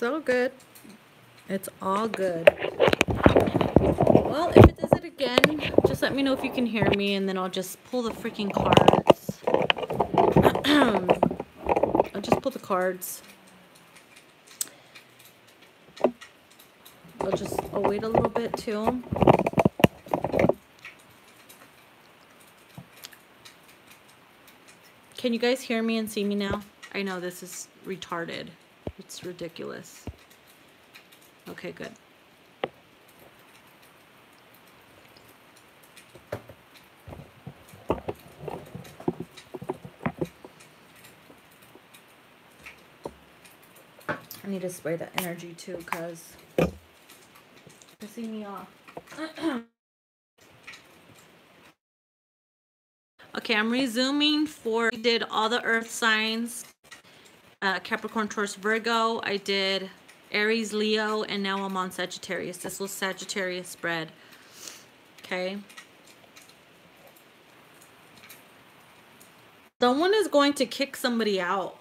all good. It's all good. Well, if it does it again, just let me know if you can hear me, and then I'll just pull the freaking cards. I'll just pull the cards. I'll wait a little bit too. Can you guys hear me and see me now? I know this is retarded. It's ridiculous. Okay, good. I need to spray the energy too, because it's pissing me off. Okay, I'm resuming we did all the earth signs. Capricorn, Taurus, Virgo. I did Aries, Leo, and now I'm on Sagittarius. This was Sagittarius spread. Okay. Someone is going to kick somebody out.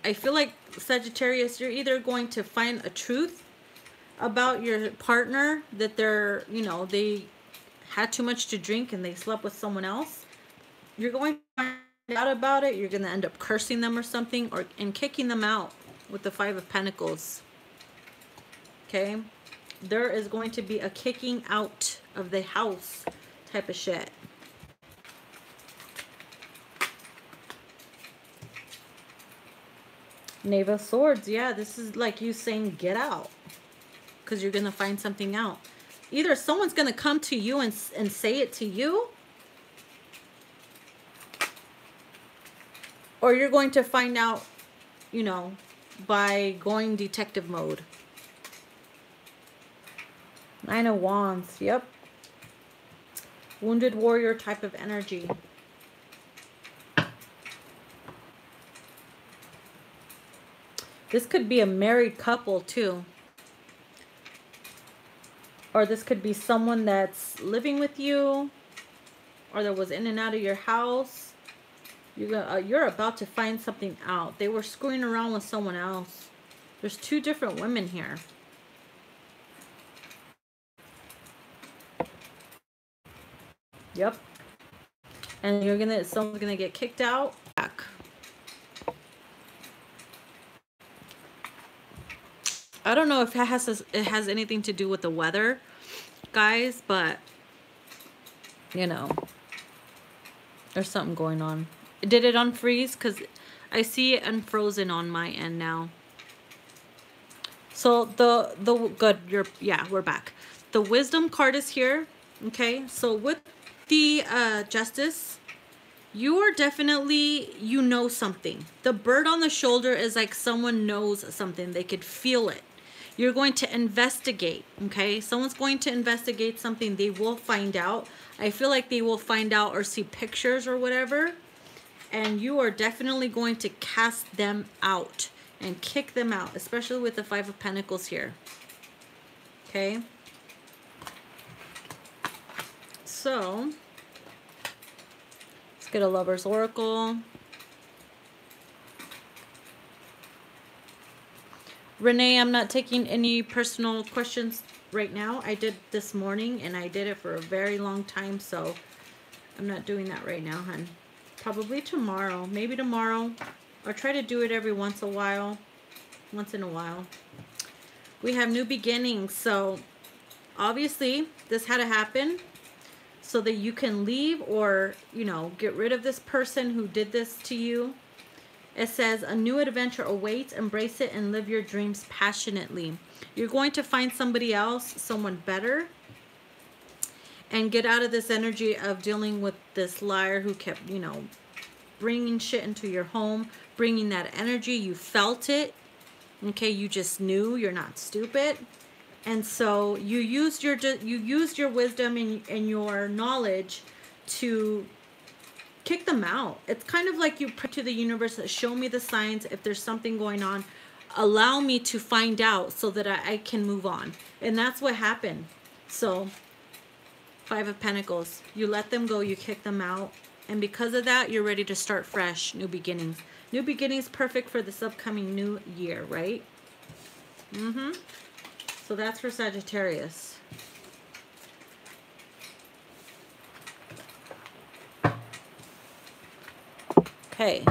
I feel like Sagittarius, you're either going to find a truth about your partner, that they're, you know, they had too much to drink and they slept with someone else. You're going to find out about it. You're going to end up cursing them or something, and kicking them out with the Five of Pentacles. Okay? There is going to be a kicking out of the house type of shit. Knave of Swords. Yeah, this is like you saying get out, because you're going to find something out. Either someone's going to come to you and say it to you, or you're going to find out, you know, by going detective mode. Nine of Wands. Yep. Wounded warrior type of energy. This could be a married couple too. Or this could be someone that's living with you, or that was in and out of your house. You're about to find something out. They were screwing around with someone else. There's two different women here. Yep. And someone's gonna get kicked out. Back. I don't know if it has anything to do with the weather, guys, but you know, there's something going on. Did it unfreeze? Because I see it unfrozen on my end now. So we're back. The Wisdom card is here. Okay, so with the Justice, you are definitely, you know something. The bird on the shoulder is like someone knows something. They could feel it. You're going to investigate, okay? Someone's going to investigate something. They will find out. I feel like they will find out or see pictures or whatever. And you are definitely going to cast them out and kick them out, especially with the Five of Pentacles here. Okay? So, let's get a Lover's Oracle. Renee, I'm not taking any personal questions right now. I did this morning, and I did it for a very long time, so I'm not doing that right now, hon. Probably tomorrow. Maybe tomorrow. Or try to do it every once in a while. We have new beginnings, so obviously this had to happen so that you can leave, or, you know, get rid of this person who did this to you. It says, a new adventure awaits. Embrace it and live your dreams passionately. You're going to find somebody else, someone better, and get out of this energy of dealing with this liar who kept, you know, bringing shit into your home, bringing that energy. You felt it. Okay, you just knew. You're not stupid. And so you used your wisdom and your knowledge to kick them out. It's kind of like you pray to the universe, show me the signs. If there's something going on, allow me to find out so that I can move on. And that's what happened. So, Five of Pentacles. You let them go. You kick them out. And because of that, you're ready to start fresh. New beginnings. New beginnings, perfect for this upcoming new year, right? So that's for Sagittarius. Okay,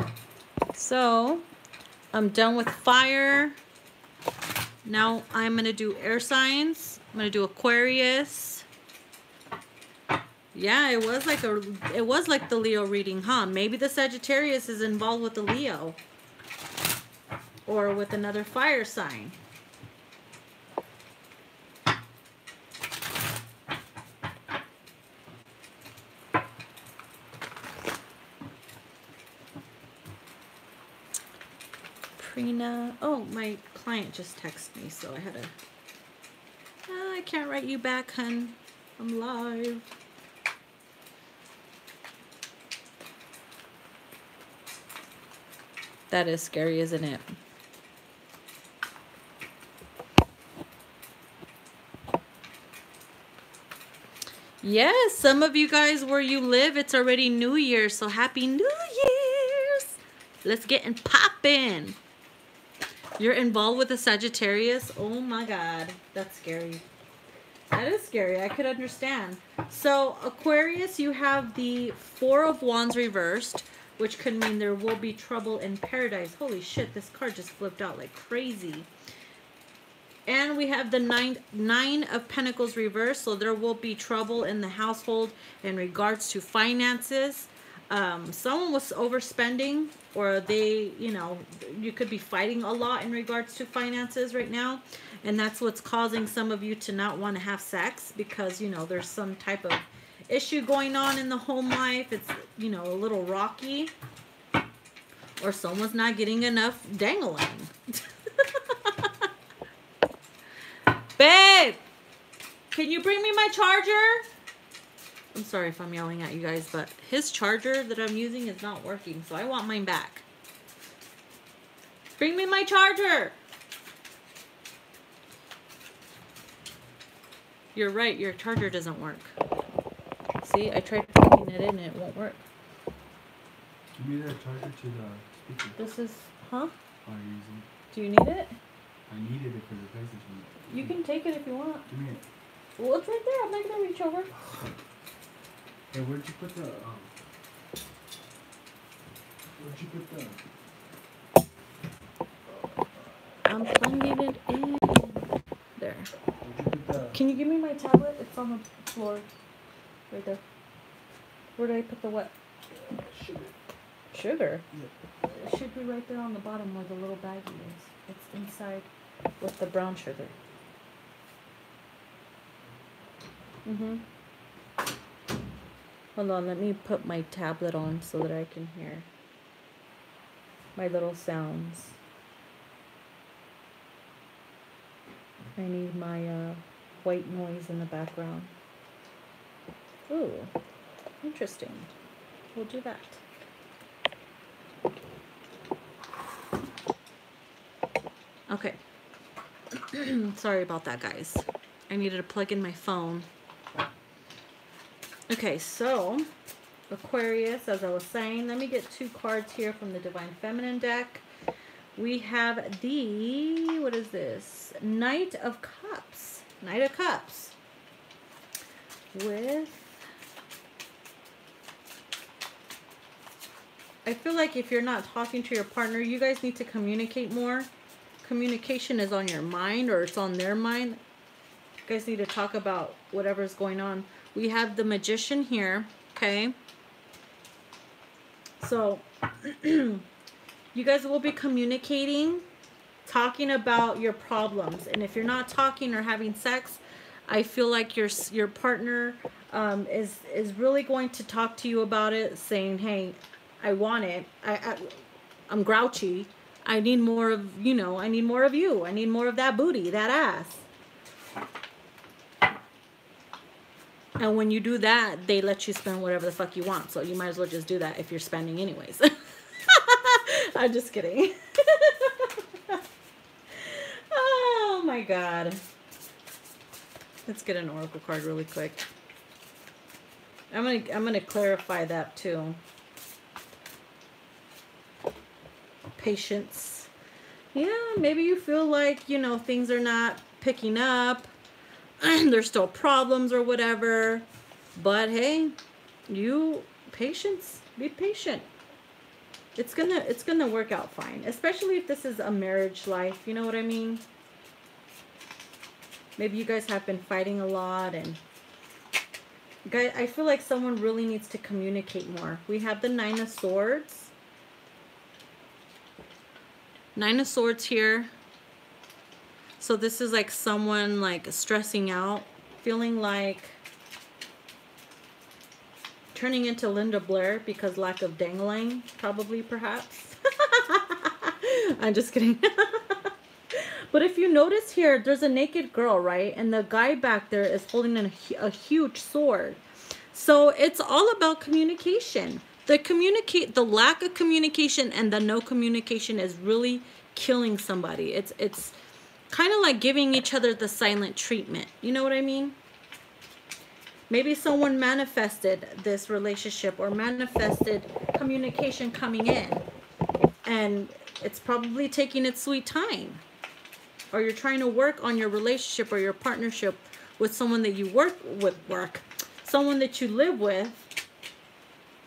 so I'm done with fire. Now I'm going to do air signs. I'm going to do Aquarius. Yeah, it was like the Leo reading, huh? Maybe the Sagittarius is involved with the Leo or with another fire sign. Oh, my client just texted me, so I had to... I can't write you back, hun. I'm live. That is scary, isn't it? Yes, some of you guys where you live, it's already New Year, so Happy New Year's! Let's get and poppin'. You're involved with a Sagittarius? Oh my God, that's scary. That is scary. I could understand. So Aquarius, you have the Four of Wands reversed, which could mean there will be trouble in paradise. Holy shit, this card just flipped out like crazy. And we have the nine of Pentacles reversed, so there will be trouble in the household in regards to finances. Someone was overspending, or they, you know, you could be fighting a lot in regards to finances right now. And that's what's causing some of you to not want to have sex, because, you know, there's some type of issue going on in the home life. It's, you know, a little rocky, or someone's not getting enough dangling. Babe, can you bring me my charger? I'm sorry if I'm yelling at you guys, but his charger that I'm using is not working, so I want mine back. Bring me my charger. You're right, your charger doesn't work. See, I tried plugging it in and it won't work. Give me that charger to the speaker. This is, huh? Oh, you're using. Do you need it? I needed it for the PlayStation. You can take it if you want. Give me it. Well, it's right there. I'm not gonna reach over. Hey, where'd you put the I'm plugging it in. There. Where'd you put the... Can you give me my tablet? It's on the floor. Right there. Where did I put the what? Sugar. Sugar? Yeah. It should be right there on the bottom where the little baggie is. It's inside with the brown sugar. Hold on, let me put my tablet on so that I can hear my little sounds. I need my white noise in the background. Ooh, interesting. We'll do that. Okay. Sorry about that, guys. I needed to plug in my phone. Okay, so Aquarius, as I was saying, let me get two cards here from the Divine Feminine deck. We have the, what is this? Knight of Cups. Knight of Cups. With, I feel like if you're not talking to your partner, you guys need to communicate more. Communication is on your mind, or it's on their mind. You guys need to talk about whatever's going on. We have the Magician here, okay? So, you guys will be communicating, talking about your problems. And if you're not talking or having sex, I feel like your partner is really going to talk to you about it, saying, hey, I want it. I'm grouchy. I need more of, you know, I need more of you. I need more of that booty, that ass. And when you do that, they let you spend whatever the fuck you want. So you might as well just do that if you're spending anyways. I'm just kidding. Oh my God. Let's get an oracle card really quick. I'm gonna clarify that too. Patience. Yeah, maybe you feel like, you know, things are not picking up and there's still problems or whatever. But hey, patience, be patient. It's gonna work out fine, especially if this is a marriage life, you know what I mean? Maybe you guys have been fighting a lot, and guys, I feel like someone really needs to communicate more. We have the Nine of Swords. Nine of Swords here. So this is like someone like stressing out, feeling like turning into Linda Blair because lack of dangling, probably, perhaps. I'm just kidding. But if you notice here, there's a naked girl, right? And the guy back there is holding a huge sword. So it's all about communication. The lack of communication and the no communication is really killing somebody. It's kind of like giving each other the silent treatment. You know what I mean? Maybe someone manifested this relationship or manifested communication coming in, and it's probably taking its sweet time. Or you're trying to work on your relationship or your partnership with someone that you someone that you live with,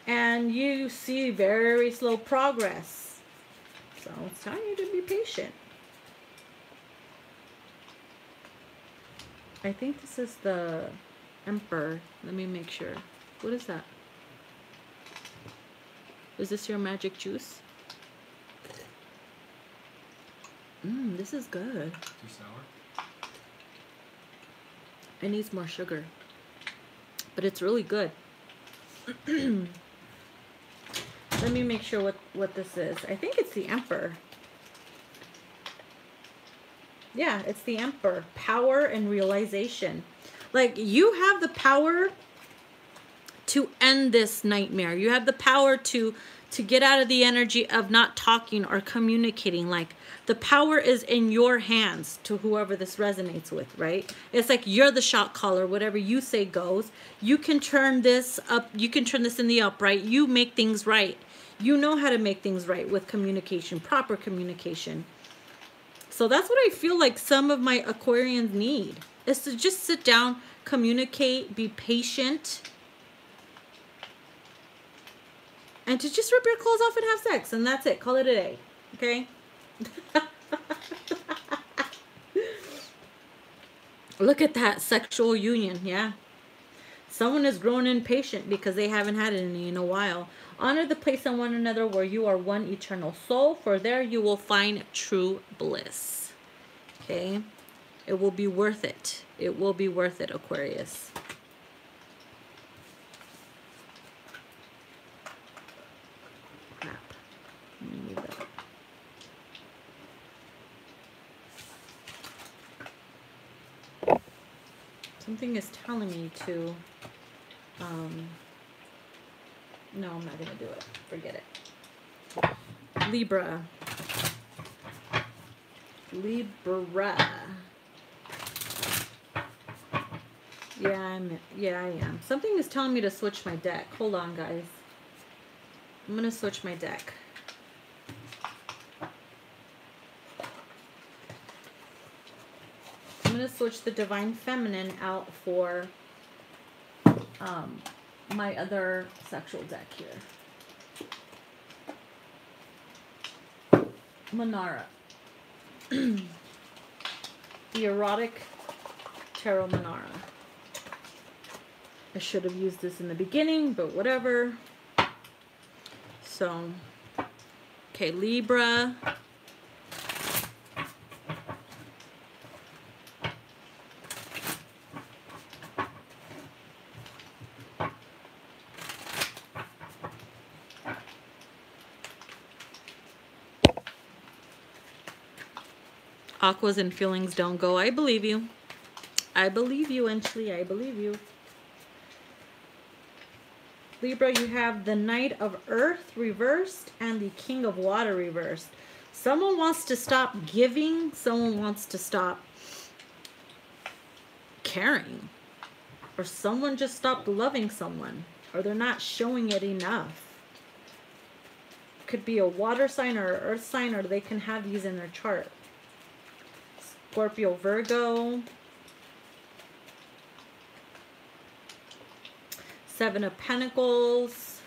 and you see very slow progress. So it's telling you to be patient. I think this is the Emperor. Let me make sure. What is that? Is this your magic juice? This is good. Too sour? It needs more sugar. But it's really good. Let me make sure what this is. I think it's the Emperor. Yeah, it's the Emperor. Power and realization. Like, you have the power to end this nightmare. You have the power to get out of the energy of not talking or communicating. Like, the power is in your hands, to whoever this resonates with, right? It's like you're the shot caller. Whatever you say goes. You can turn this up. You can turn this in the upright. You make things right. You know how to make things right with communication, proper communication. So that's what I feel like some of my Aquarians need, is to just sit down, communicate, be patient, and to just rip your clothes off and have sex, and that's it. Call it a day, okay? Look at that sexual union, yeah. Someone is growing impatient because they haven't had it in a while. Honor the place in one another where you are one eternal soul, for there you will find true bliss. Okay? It will be worth it. It will be worth it, Aquarius. Crap. Let me move that. Something is telling me to, no, I'm not going to do it. Forget it. Libra. Yeah, I am. Something is telling me to switch my deck. Hold on, guys. I'm going to switch my deck. I'm going to switch the Divine Feminine out for my other sexual deck here. Manara. The Erotic Tarot Manara. I should have used this in the beginning, but whatever. So, okay, Libra. Aquas and feelings don't go. I believe you. I believe you, Enchli. I believe you. Libra, you have the Knight of Earth reversed and the King of Water reversed. Someone wants to stop giving. Someone wants to stop caring. Or someone just stopped loving someone. Or they're not showing it enough. could be a water sign or an earth sign, or they can have these in their chart. Scorpio, Virgo. Seven of Pentacles.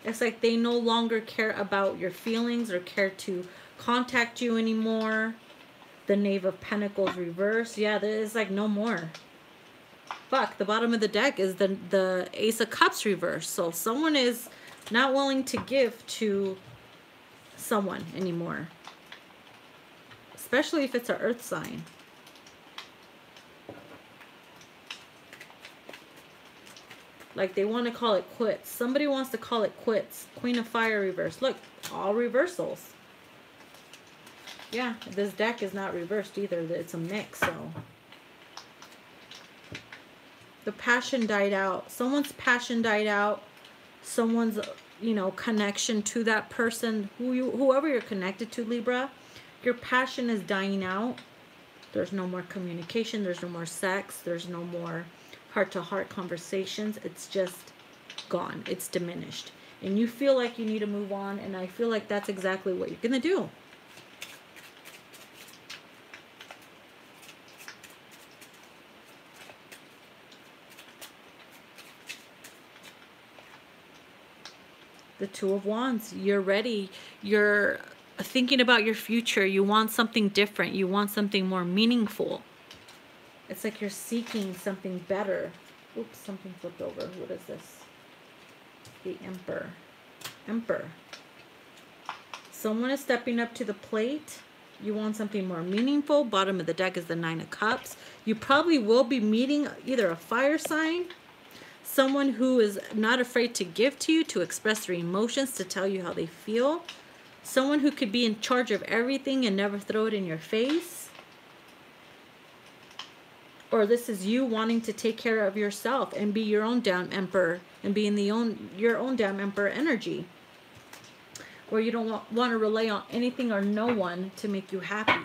It's like they no longer care about your feelings or care to contact you anymore. The Knave of Pentacles reverse. Yeah, there is like no more. Fuck, the bottom of the deck is the Ace of Cups reverse. So someone is not willing to give to someone anymore. Especially if it's an earth sign. Like they want to call it quits. Somebody wants to call it quits. Queen of Fire reverse. Look, all reversals. Yeah, this deck is not reversed either. It's a mix, so. The passion died out. Someone's passion died out. Someone's, you know, connection to that person. Whoever you're connected to, Libra. Your passion is dying out. There's no more communication. There's no more sex. There's no more heart-to-heart conversations. It's just gone. It's diminished. And you feel like you need to move on. And I feel like that's exactly what you're going to do. The Two of Wands. You're ready. You're thinking about your future. You want something different. You want something more meaningful. It's like you're seeking something better. Oops, something flipped over. What is this? The Emperor. Emperor. Someone is stepping up to the plate. You want something more meaningful. Bottom of the deck is the Nine of Cups. You probably will be meeting either a fire sign, someone who is not afraid to give to you, to express their emotions, to tell you how they feel. Someone who could be in charge of everything and never throw it in your face. Or this is you wanting to take care of yourself and be your own damn emperor and be in your own damn emperor energy. Where you don't want to rely on anything or no one to make you happy.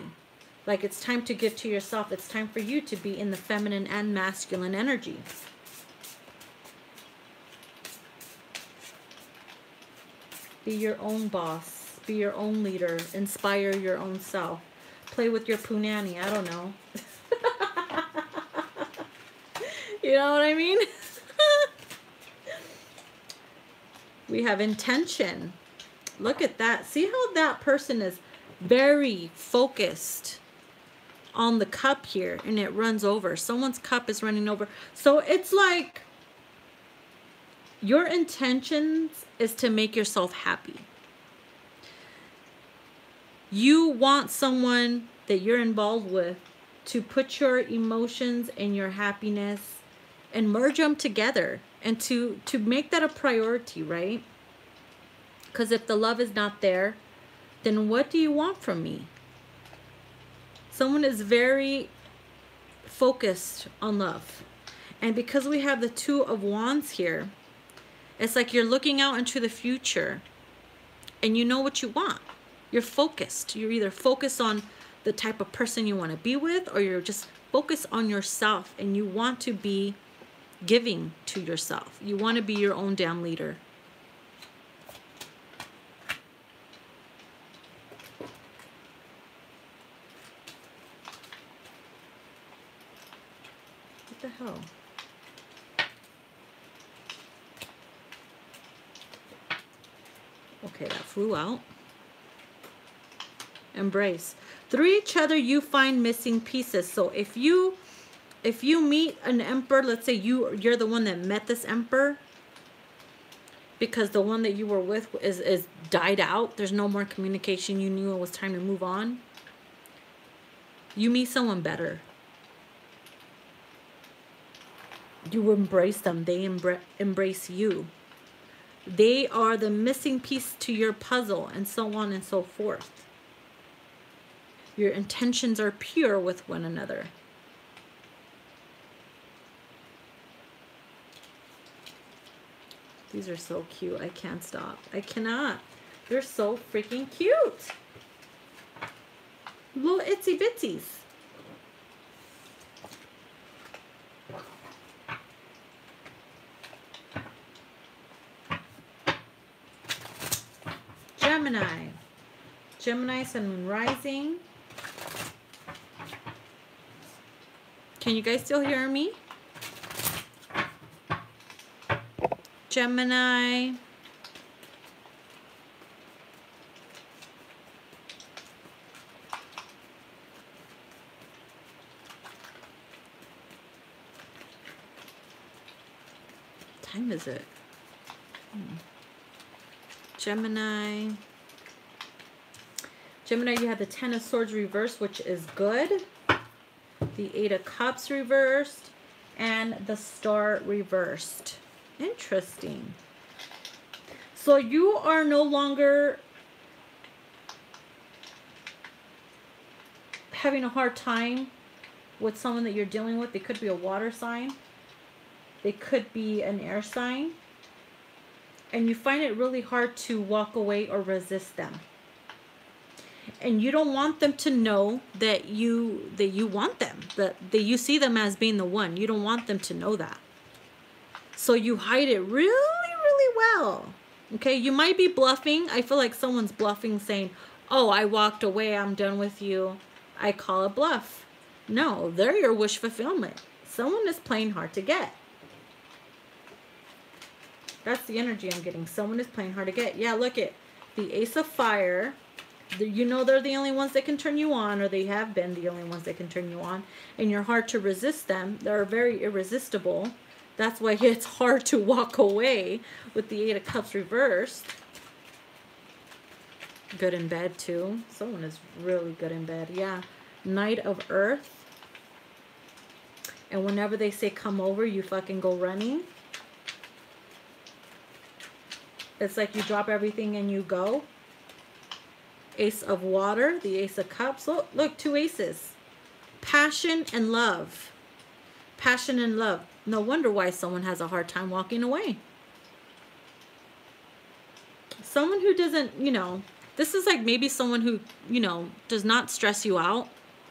Like it's time to give to yourself. It's time for you to be in the feminine and masculine energy. Be your own boss. Be your own leader. Inspire your own self. Play with your punani. I don't know. You know what I mean? We have intention. Look at that. See how that person is very focused on the cup here and it runs over. Someone's cup is running over. So it's like your intentions is to make yourself happy. You want someone that you're involved with to put your emotions and your happiness and merge them together and to make that a priority, right? Because if the love is not there, then what do you want from me? Someone is very focused on love. And because we have the Two of Wands here, it's like you're looking out into the future and you know what you want. You're focused. You're either focused on the type of person you want to be with, or you're just focused on yourself and you want to be giving to yourself. You want to be your own damn leader. What the hell? Okay, that flew out. Embrace. Through each other, you find missing pieces. So if you meet an emperor, let's say you're the one that met this emperor, because the one that you were with is died out. There's no more communication. You knew it was time to move on. You meet someone better. You embrace them. They embrace you. They are the missing piece to your puzzle, and so on and so forth. Your intentions are pure with one another. These are so cute. I can't stop. I cannot. They're so freaking cute. Little itsy bitsies. Gemini, Sun, Moon, Rising. Can you guys still hear me? Gemini. What time is it? Gemini. Gemini, you have the Ten of Swords reversed, which is good. The Eight of Cups reversed. And the Star reversed. Interesting. So you are no longer having a hard time with someone that you're dealing with. They could be a water sign. They could be an air sign. And you find it really hard to walk away or resist them. And you don't want them to know that you want them, that you see them as being the one. You don't want them to know that. So you hide it really, really well. Okay, you might be bluffing. I feel like someone's bluffing, saying, oh, I walked away, I'm done with you. I call it bluff. No, they're your wish fulfillment. Someone is playing hard to get. That's the energy I'm getting. Someone is playing hard to get. Yeah, look at the Ace of Fire. You know they're the only ones that can turn you on, or they have been the only ones that can turn you on. And you're hard to resist them. They're very irresistible. That's why it's hard to walk away with the Eight of Cups reversed. Good in bed too. Someone is really good in bed. Yeah. Knight of Earth. And whenever they say come over, you fucking go running. It's like you drop everything and you go. Ace of Water, the Ace of Cups. Look, two aces. Passion and love. Passion and love. No wonder why someone has a hard time walking away. Someone who doesn't, this is like maybe someone who, does not stress you out,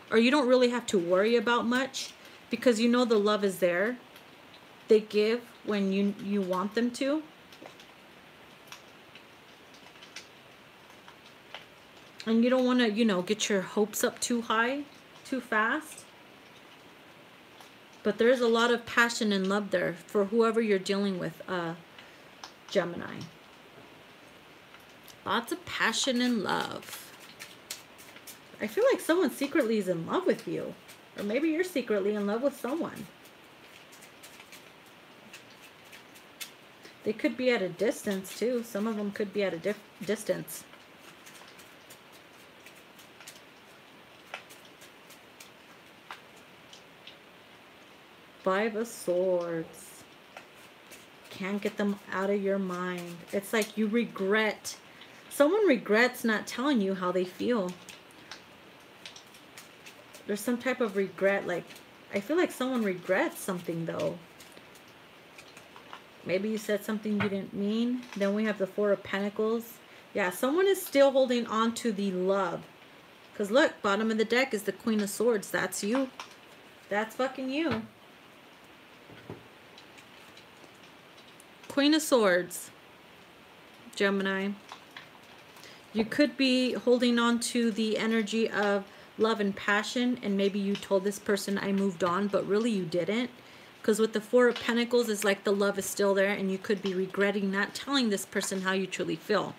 or you don't really have to worry about much because the love is there. They give when you want them to. And you don't want to, get your hopes up too high, too fast. But there's a lot of passion and love there for whoever you're dealing with, Gemini. Lots of passion and love. I feel like someone secretly is in love with you. Or maybe you're secretly in love with someone. They could be at a distance too. Some of them could be at a distance. Five of Swords. Can't get them out of your mind. It's like you regret. Someone regrets not telling you how they feel. There's some type of regret. Like, I feel like someone regrets something though. Maybe you said something you didn't mean. Then we have the Four of Pentacles. Yeah, someone is still holding on to the love. Because look, bottom of the deck is the Queen of Swords. That's you. That's fucking you. Queen of Swords, Gemini. You could be holding on to the energy of love and passion, and maybe you told this person I moved on, but really you didn't. Because with the Four of Pentacles, it's like the love is still there, and you could be regretting not telling this person how you truly feel.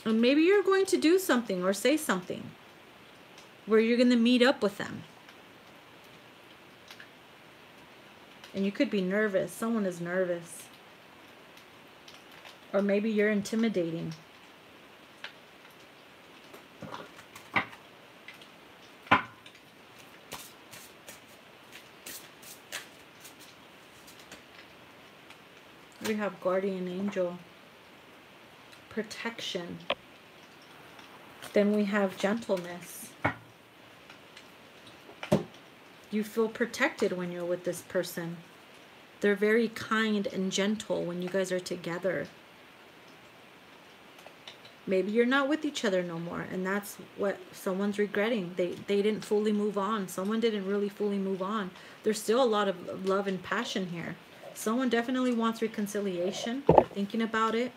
And maybe you're going to do something or say something where you're going to meet up with them. And you could be nervous. Someone is nervous. Or maybe you're intimidating. We have Guardian Angel. Protection. Then we have gentleness. You feel protected when you're with this person. They're very kind and gentle when you guys are together. Maybe you're not with each other no more, and that's what someone's regretting. They didn't fully move on. Someone didn't really fully move on. There's still a lot of love and passion here. Someone definitely wants reconciliation. They're thinking about it.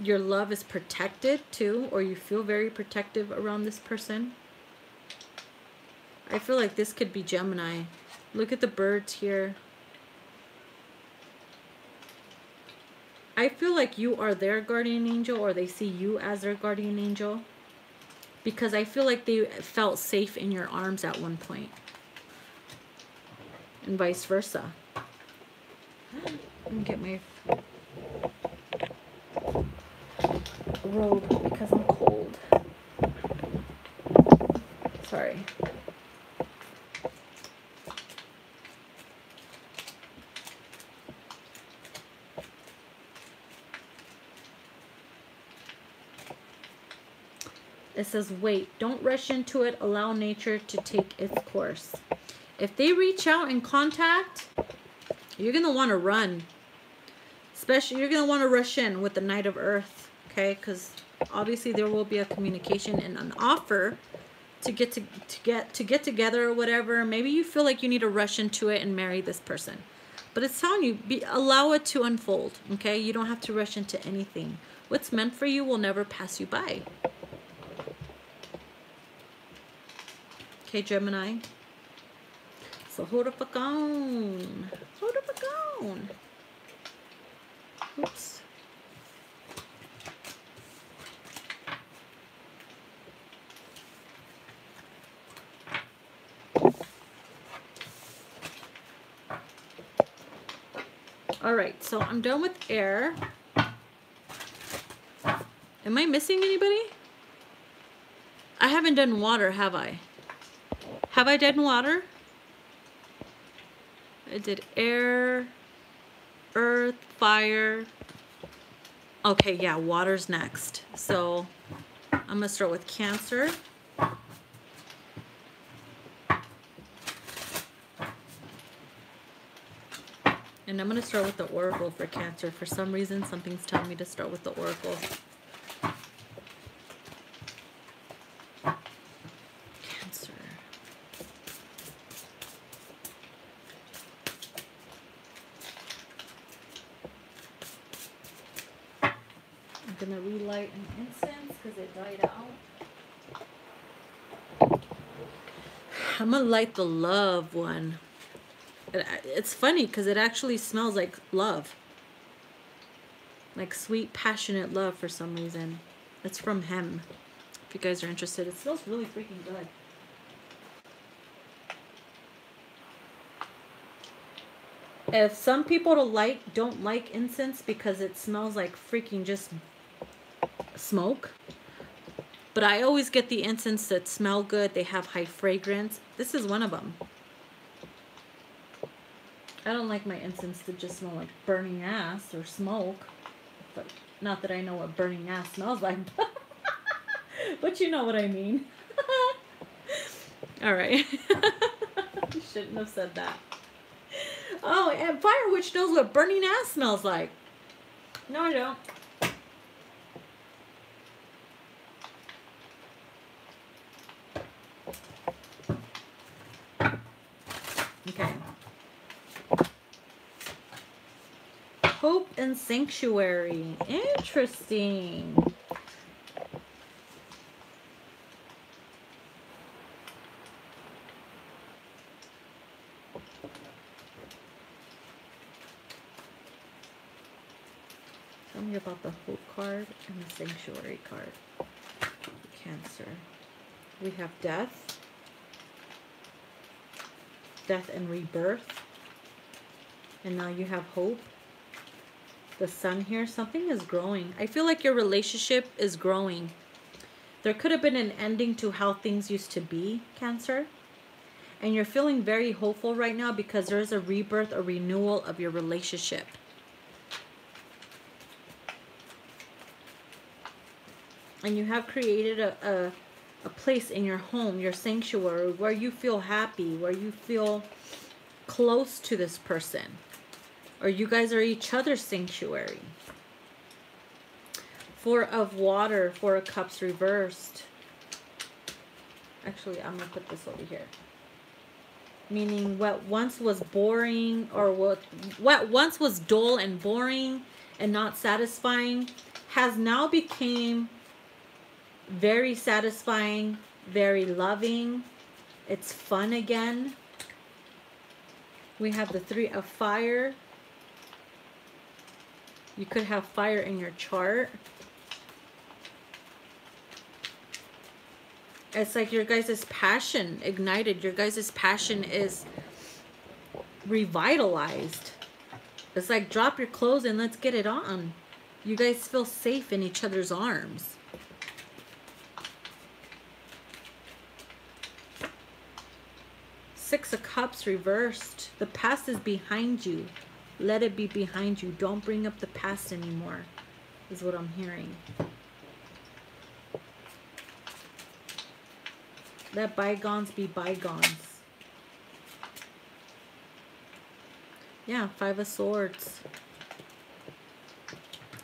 Your love is protected too, or you feel very protective around this person. I feel like this could be Gemini. Look at the birds here. I feel like you are their guardian angel, or they see you as their guardian angel, because I feel like they felt safe in your arms at one point, and vice versa. Let me get my robe because I'm cold. Sorry. It says, wait, don't rush into it. Allow nature to take its course. If they reach out and contact, you're going to want to run. Especially, you're going to want to rush in with the Knight of Earth. Okay? Because obviously there will be a communication and an offer to get together or whatever. Maybe you feel like you need to rush into it and marry this person. But it's telling you, allow it to unfold. Okay? You don't have to rush into anything. What's meant for you will never pass you by. Okay, Gemini. So hold up a phone. Hold up a phone. Oops. All right, so I'm done with air. Am I missing anybody? I haven't done water, have I? Have I done water? I did air, earth, fire. Okay, yeah, water's next. So I'm going to start with Cancer. And I'm going to start with the Oracle for Cancer. For some reason, something's telling me to start with the Oracle. Cancer. I'm going to relight an incense because it died out. I'm going to light the love one. It's funny because it actually smells like love. Like sweet, passionate love for some reason. It's from him. If you guys are interested. It smells really freaking good. If some people don't like incense because it smells like freaking just smoke. But I always get the incense that smell good. They have high fragrance. This is one of them. I don't like my incense to just smell like burning ass or smoke. But not that I know what burning ass smells like. But you know what I mean. All right. You shouldn't have said that. Oh, and Firewitch knows what burning ass smells like. No, I don't. Okay. Hope and Sanctuary. Interesting. Tell me about the Hope card and the Sanctuary card. Cancer. We have Death. Death and rebirth. And now you have Hope. The Sun here, something is growing. I feel like your relationship is growing. There could have been an ending to how things used to be, Cancer. And you're feeling very hopeful right now because there's a rebirth, a renewal of your relationship. And you have created a place in your home, your sanctuary, where you feel happy, where you feel close to this person. Or you guys are each other's sanctuary. Four of Water, Four of Cups reversed. Actually, I'm going to put this over here. meaning what once was boring, or what once was dull and boring and not satisfying, has now become very satisfying, very loving. It's fun again. We have the 3 of fire. You could have fire in your chart. It's like your guys' passion ignited. Your guys' passion is revitalized. It's like, drop your clothes and let's get it on. You guys feel safe in each other's arms. Six of Cups reversed. The past is behind you. Let it be behind you. Don't bring up the past anymore, is what I'm hearing. Let bygones be bygones. Yeah, 5 of Swords.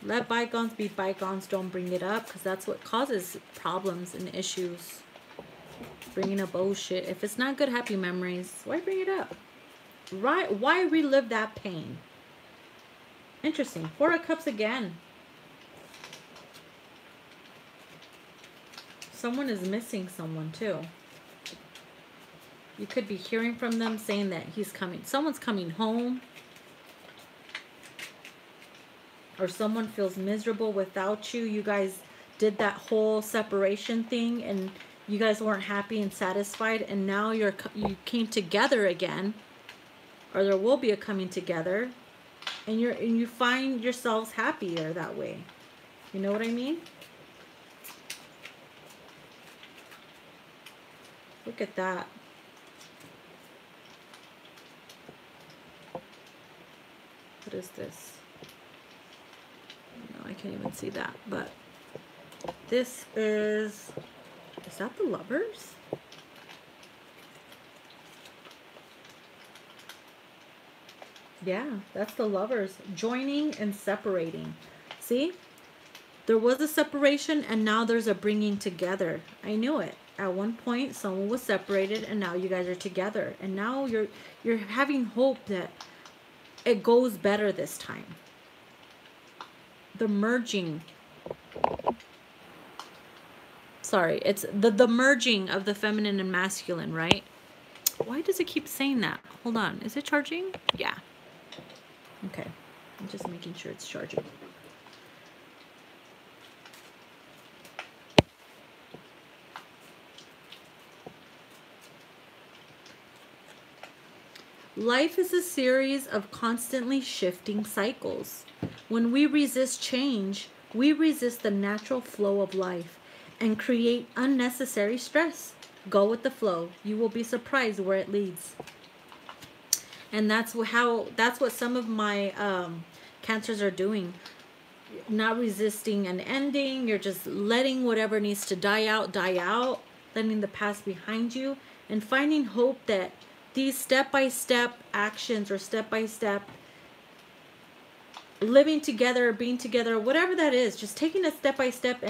Let bygones be bygones. Don't bring it up, because that's what causes problems and issues. Bringing up oh shit. If it's not good happy memories, why bring it up? Right? Why relive that pain? Interesting. 4 of Cups again. Someone is missing someone too. You could be hearing from them saying that he's coming. Someone's coming home. Or someone feels miserable without you. You guys did that whole separation thing and you guys weren't happy and satisfied, and now you came together again, or there will be a coming together, and you find yourselves happier that way. You know what I mean? Look at that. What is this? No, I can't even see that, but this is that the Lovers? Yeah, that's the Lovers. Joining and separating. See? There was a separation and now there's a bringing together. I knew it. At one point, someone was separated and now you guys are together. And now you're having hope that it goes better this time. The merging. Sorry, it's the merging of the feminine and masculine, right? Why does it keep saying that? Hold on. Is it charging? Yeah. Okay. I'm just making sure it's charging. Life is a series of constantly shifting cycles. When we resist change, we resist the natural flow of life and create unnecessary stress. Go with the flow. You will be surprised where it leads. And that's what some of my cancers are doing. Not resisting an ending. You're just letting whatever needs to die out, letting the past behind you, and finding hope that these step-by-step actions or step-by-step living together, being together, whatever that is, just taking it step-by-step,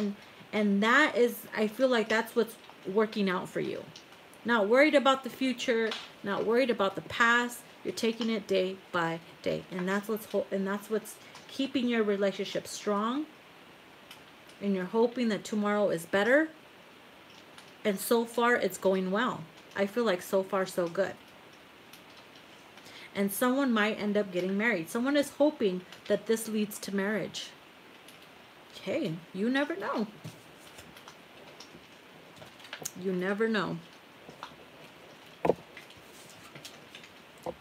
and that is, I feel like that's what's working out for you. Not worried about the future, not worried about the past. You're taking it day by day, and that's what's keeping your relationship strong. And you're hoping that tomorrow is better. And so far, it's going well. I feel like so far, so good. And someone might end up getting married. Someone is hoping that this leads to marriage. Okay, you never know. You never know.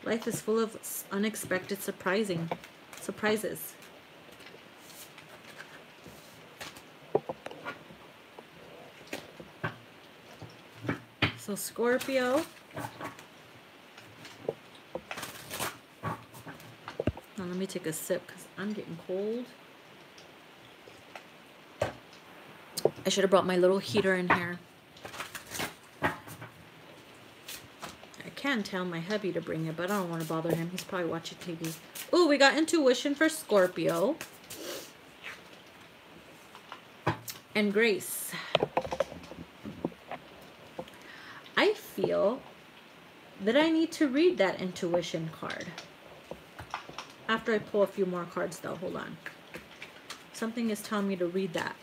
Life is full of unexpected surprises. So Scorpio. Now let me take a sip because I'm getting cold. I should have brought my little heater in here. I can tell my hubby to bring it, but I don't want to bother him. He's probably watching TV. Ooh, we got intuition for Scorpio. And grace. I feel that I need to read that intuition card. After I pull a few more cards though, hold on. Something is telling me to read that.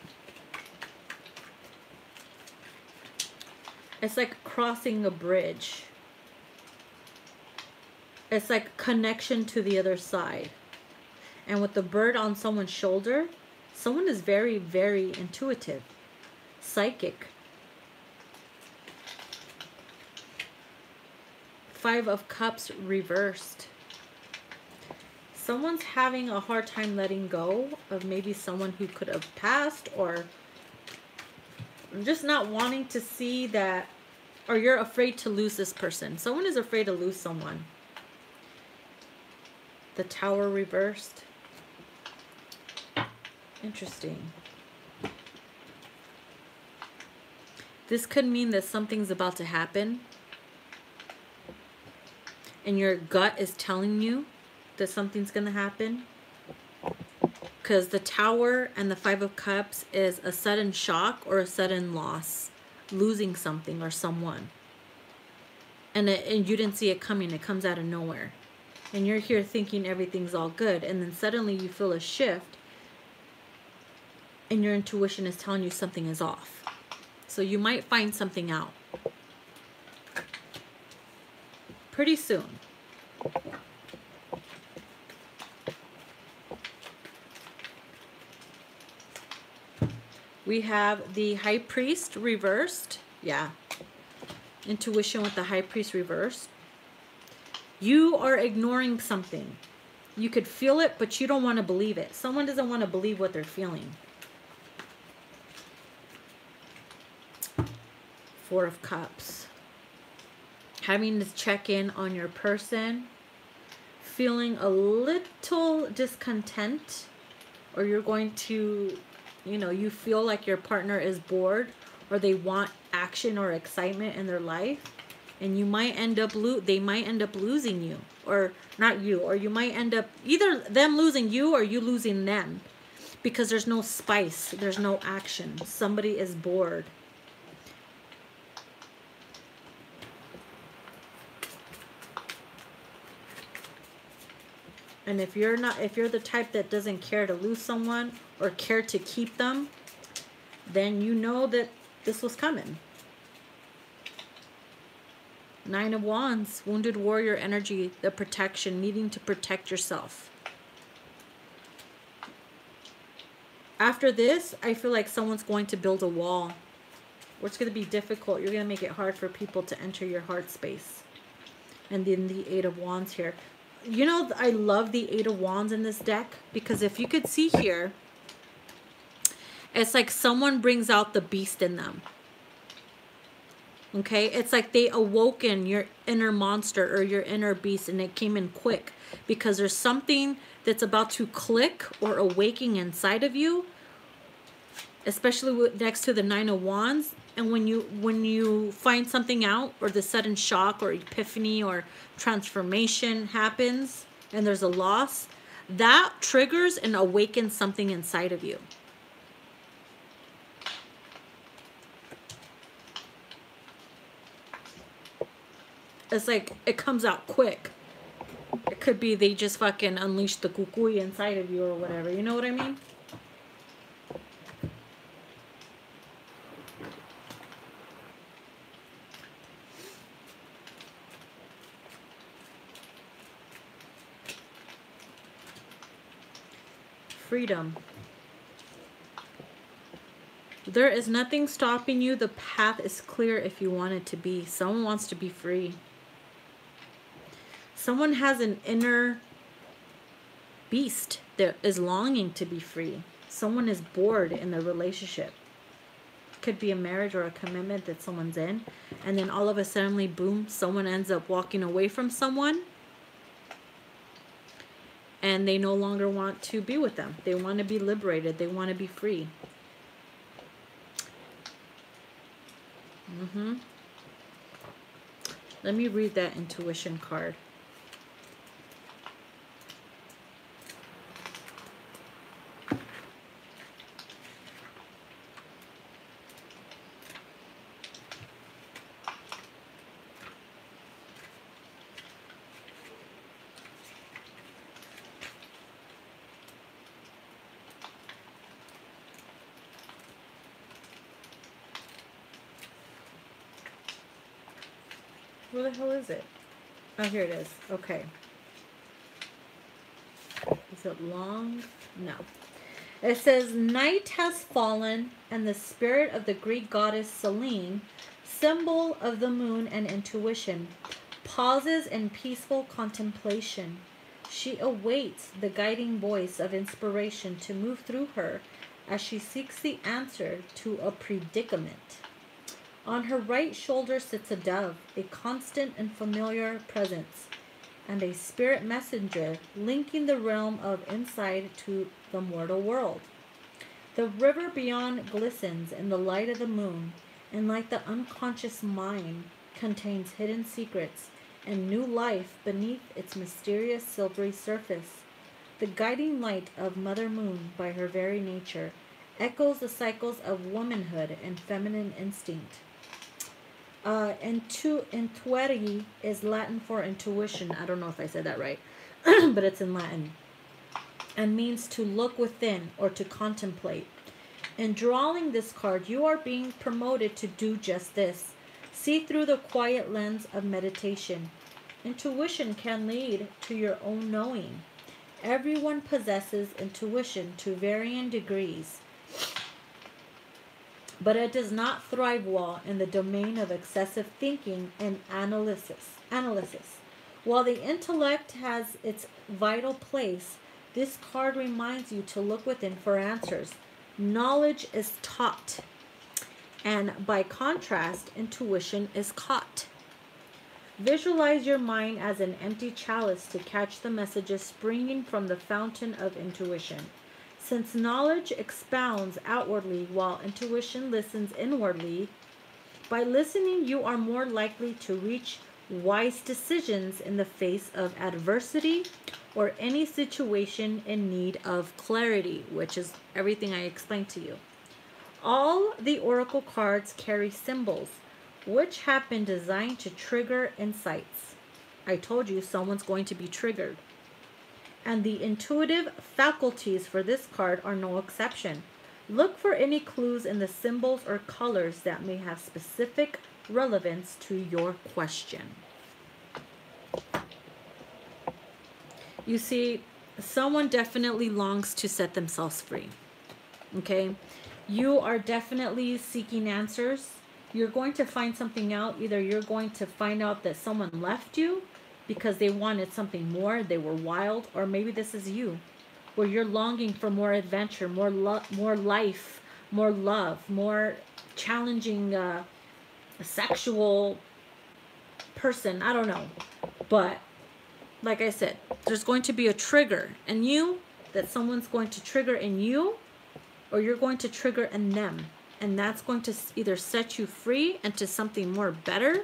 It's like crossing a bridge. It's like connection to the other side. And with the bird on someone's shoulder, someone is very, very intuitive, psychic. 5 of Cups reversed. Someone's having a hard time letting go of maybe someone who could have passed, or just not wanting to see that, or you're afraid to lose this person. Someone is afraid to lose someone. The Tower reversed. Interesting. This could mean that something's about to happen, and your gut is telling you that something's going to happen. Because the Tower and the 5 of Cups is a sudden shock or a sudden loss. Losing something or someone. And you didn't see it coming. It comes out of nowhere. And you're here thinking everything's all good. And then suddenly you feel a shift. And your intuition is telling you something is off. So you might find something out. Pretty soon. We have the High Priest reversed. Yeah. Intuition with the High Priest reversed. You are ignoring something. You could feel it, but you don't want to believe it. Someone doesn't want to believe what they're feeling. 4 of Cups. Having to check in on your person. Feeling a little discontent. Or you're going to, you know, you feel like your partner is bored. Or they want action or excitement in their life. And you might end up, they might end up losing you. Or not you. Or you might end up, either them losing you or you losing them. Because there's no spice. There's no action. Somebody is bored. And if you're the type that doesn't care to lose someone or care to keep them, then you know that this was coming. 9 of Wands, wounded warrior energy, the protection, needing to protect yourself. After this, I feel like someone's going to build a wall. Or it's going to be difficult. You're going to make it hard for people to enter your heart space. And then the 8 of Wands here. You know, I love the 8 of Wands in this deck. Because if you could see here, it's like someone brings out the beast in them. Okay, it's like they awoken your inner monster or your inner beast, and it came in quick because there's something that's about to click or awaken inside of you, especially next to the 9 of Wands. And when you find something out, or the sudden shock or epiphany or transformation happens, and there's a loss, that triggers and awakens something inside of you. It's like it comes out quick. It could be they just fucking unleashed the kukui inside of you or whatever. You know what I mean? Freedom. There is nothing stopping you. The path is clear if you want it to be. Someone wants to be free. Someone has an inner beast that is longing to be free. Someone is bored in the relationship. Could be a marriage or a commitment that someone's in. And then all of a sudden, boom, someone ends up walking away from someone. And they no longer want to be with them. They want to be liberated. They want to be free. Let me read that intuition card. Where the hell is it? Oh, here it is. Okay. Is it long? No. It says, night has fallen, and the spirit of the Greek goddess Selene, symbol of the moon and intuition, pauses in peaceful contemplation. She awaits the guiding voice of inspiration to move through her as she seeks the answer to a predicament. On her right shoulder sits a dove, a constant and familiar presence, and a spirit messenger linking the realm of inside to the mortal world. The river beyond glistens in the light of the moon, and like the unconscious mind, contains hidden secrets and new life beneath its mysterious silvery surface. The guiding light of Mother Moon, by her very nature, echoes the cycles of womanhood and feminine instinct. Intuere is Latin for intuition. I don't know if I said that right, but it's in Latin. And means to look within or to contemplate. In drawing this card, you are being promoted to do just this. See through the quiet lens of meditation. Intuition can lead to your own knowing. Everyone possesses intuition to varying degrees, but it does not thrive well in the domain of excessive thinking and analysis. While the intellect has its vital place, this card reminds you to look within for answers. Knowledge is taught, and by contrast, intuition is caught. Visualize your mind as an empty chalice to catch the messages springing from the fountain of intuition. Since knowledge expounds outwardly while intuition listens inwardly, by listening you are more likely to reach wise decisions in the face of adversity or any situation in need of clarity, which is everything I explained to you. All the oracle cards carry symbols, which have been designed to trigger insights. I told you someone's going to be triggered. And the intuitive faculties for this card are no exception. Look for any clues in the symbols or colors that may have specific relevance to your question. You see, someone definitely longs to set themselves free. Okay? You are definitely seeking answers. You're going to find something out. Either you're going to find out that someone left you because they wanted something more, they were wild, or maybe this is you, where you're longing for more adventure, more life, more love, more challenging sexual person. I don't know. But like I said, there's going to be a trigger in you that someone's going to trigger in you, or you're going to trigger in them. And that's going to either set you free into something more better,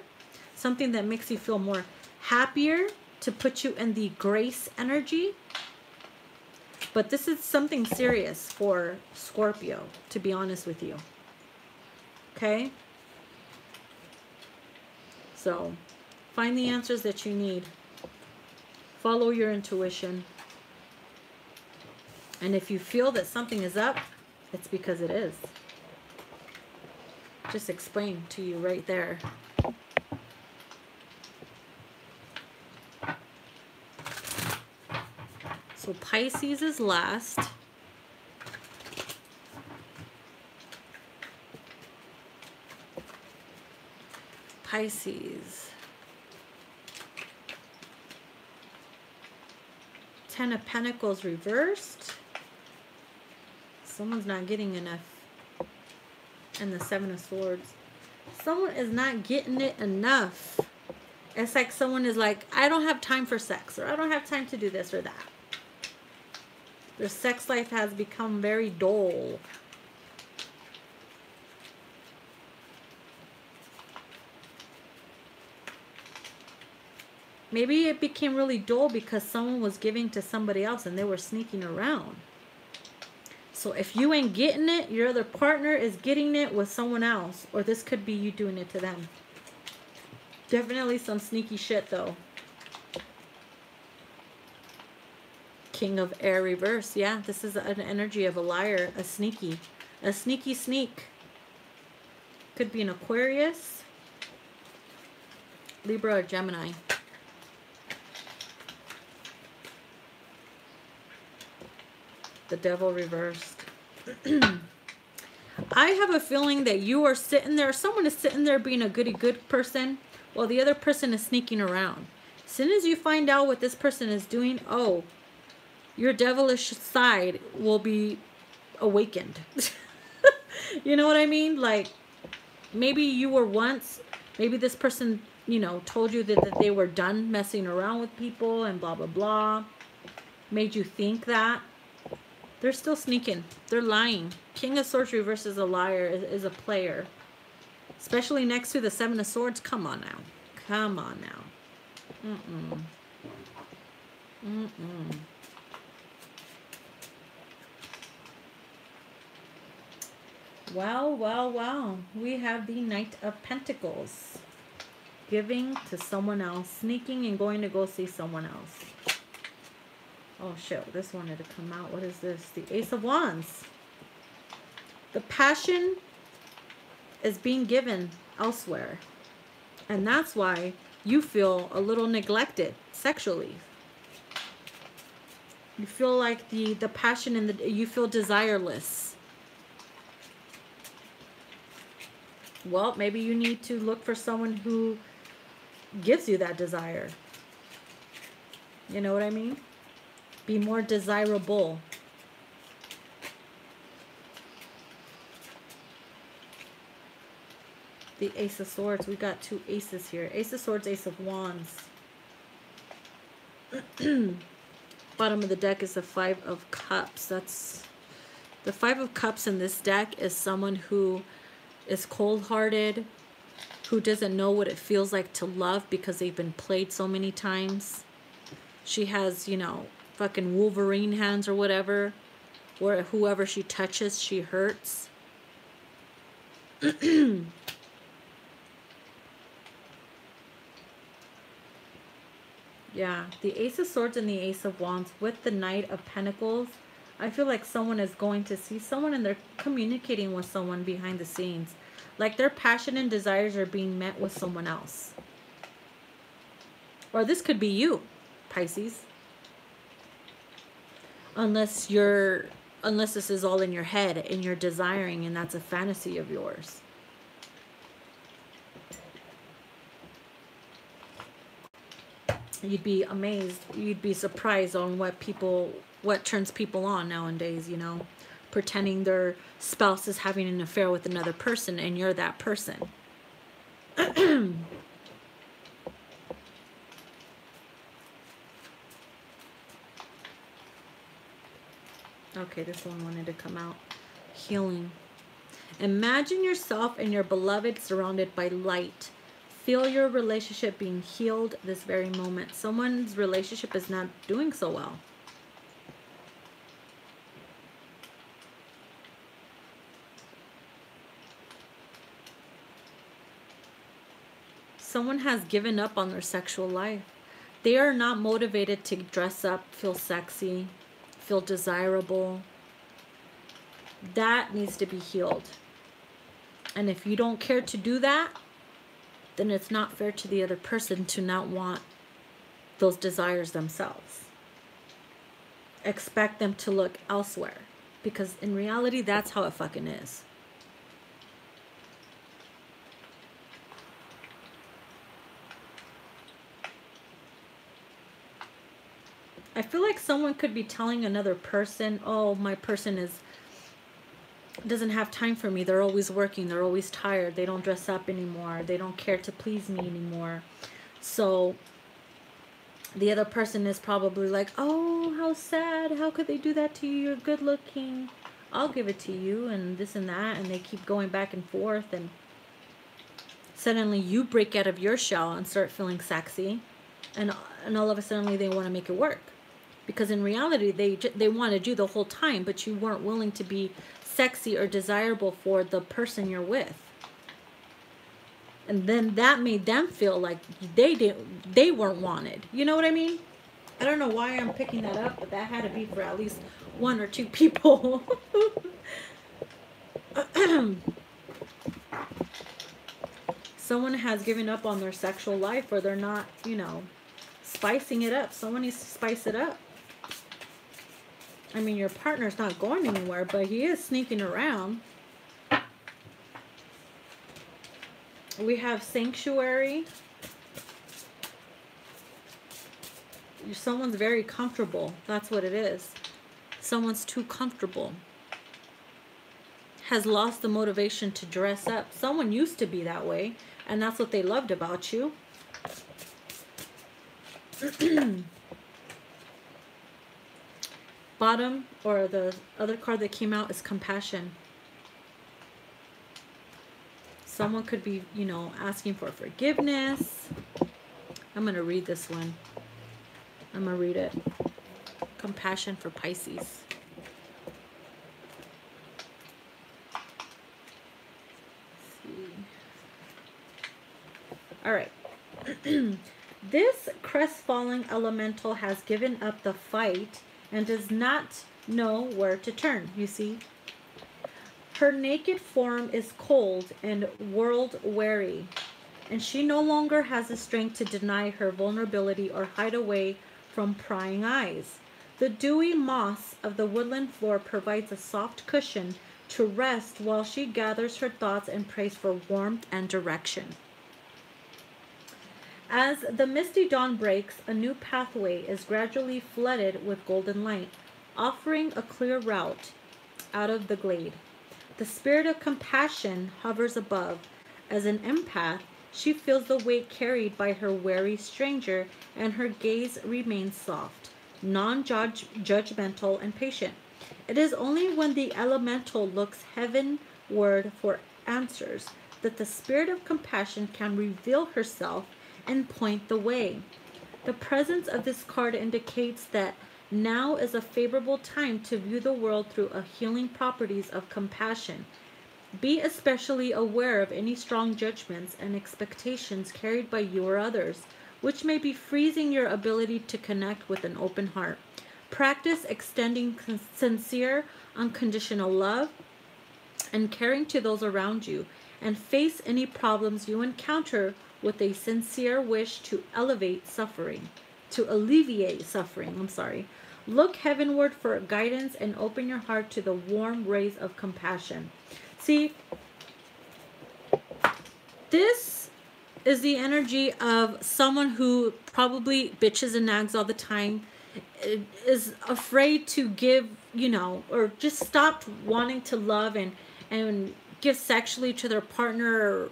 something that makes you feel more happier, to put you in the grace energy. But this is something serious for Scorpio, to be honest with you. Okay? So, find the answers that you need. Follow your intuition. And if you feel that something is up, it's because it is. Just explain to you right there. So Pisces is last. Pisces. 10 of Pentacles reversed. Someone's not getting enough. And the 7 of Swords. Someone is not getting it enough. It's like someone is like, I don't have time for sex, or I don't have time to do this or that. Their sex life has become very dull. Maybe it became really dull because someone was giving to somebody else and they were sneaking around. So if you ain't getting it, your other partner is getting it with someone else. Or this could be you doing it to them. Definitely some sneaky shit though. King of Air reverse. Yeah, this is an energy of a liar. A sneaky sneak. Could be an Aquarius. Libra or Gemini. The Devil reversed. I have a feeling that you are sitting there, someone is sitting there being a goody good person while the other person is sneaking around. As soon as you find out what this person is doing, oh, your devilish side will be awakened. You know what I mean? Like, maybe you were once, maybe this person, you know, told you that they were done messing around with people and blah, blah, blah. Made you think that. They're still sneaking. They're lying. King of Swords reversed as a liar is a player. Especially next to the Seven of Swords. Come on now. Come on now. Wow, wow, wow. We have the Knight of Pentacles. Giving to someone else. Sneaking and going to go see someone else. Oh shit, this wanted to come out. What is this? The Ace of Wands. The passion is being given elsewhere. And that's why you feel a little neglected sexually. You feel like the passion and you feel desireless. Well, maybe you need to look for someone who gives you that desire. You know what I mean? Be more desirable. The Ace of Swords. We got two aces here. Ace of Swords, Ace of Wands. Bottom of the deck is the Five of Cups. That's the Five of Cups in this deck is someone who is cold-hearted, who doesn't know what it feels like to love because they've been played so many times. She has, you know, fucking Wolverine hands or whatever, where whoever she touches, she hurts. Yeah, the Ace of Swords and the Ace of Wands with the Knight of Pentacles. I feel like someone is going to see someone and they're communicating with someone behind the scenes. Like their passion and desires are being met with someone else. Or this could be you, Pisces. Unless this is all in your head and you're desiring and that's a fantasy of yours. You'd be amazed. You'd be surprised on what turns people on nowadays, you know. Pretending their spouse is having an affair with another person and you're that person. Okay, this one wanted to come out. Healing. Imagine yourself and your beloved surrounded by light. Feel your relationship being healed this very moment. Someone's relationship is not doing so well. Someone has given up on their sexual life. They are not motivated to dress up, feel sexy, feel desirable. That needs to be healed. And if you don't care to do that, then it's not fair to the other person to not want those desires themselves. Expect them to look elsewhere. Because in reality, that's how it fucking is. I feel like someone could be telling another person, oh, my person doesn't have time for me. They're always working. They're always tired. They don't dress up anymore. They don't care to please me anymore. So the other person is probably like, oh, how sad. How could they do that to you? You're good looking. I'll give it to you and this and that. And they keep going back and forth. And suddenly you break out of your shell and start feeling sexy. And all of a sudden they want to make it work. Because in reality, they wanted you the whole time, but you weren't willing to be sexy or desirable for the person you're with. And then that made them feel like they weren't wanted. You know what I mean? I don't know why I'm picking that up, but that had to be for at least one or two people. Someone has given up on their sexual life, or they're not, you know, spicing it up. Someone needs to spice it up. I mean, your partner's not going anywhere, but he is sneaking around. We have sanctuary. Someone's very comfortable. That's what it is. Someone's too comfortable. Has lost the motivation to dress up. Someone used to be that way, and that's what they loved about you. Bottom, or the other card that came out, is compassion. Someone could be, you know, asking for forgiveness. I'm going to read this one. I'm going to read it. Compassion for Pisces. All right. This crestfallen elemental has given up the fight and does not know where to turn, you see. Her naked form is cold and world-weary, and she no longer has the strength to deny her vulnerability or hide away from prying eyes. The dewy moss of the woodland floor provides a soft cushion to rest while she gathers her thoughts and prays for warmth and direction. As the misty dawn breaks, a new pathway is gradually flooded with golden light, offering a clear route out of the glade. The spirit of compassion hovers above. As an empath, she feels the weight carried by her wary stranger, and her gaze remains soft, non-judgmental, and patient. It is only when the elemental looks heavenward for answers that the spirit of compassion can reveal herself and point the way. The presence of this card indicates that now is a favorable time to view the world through a healing properties of compassion. Be especially aware of any strong judgments and expectations carried by you or others, which may be freezing your ability to connect with an open heart. Practice extending sincere, unconditional love and caring to those around you, and face any problems you encounter with a sincere wish to alleviate suffering. Look heavenward for guidance and open your heart to the warm rays of compassion. See, this is the energy of someone who probably bitches and nags all the time, is afraid to give, you know, or just stopped wanting to love and give sexually to their partner, or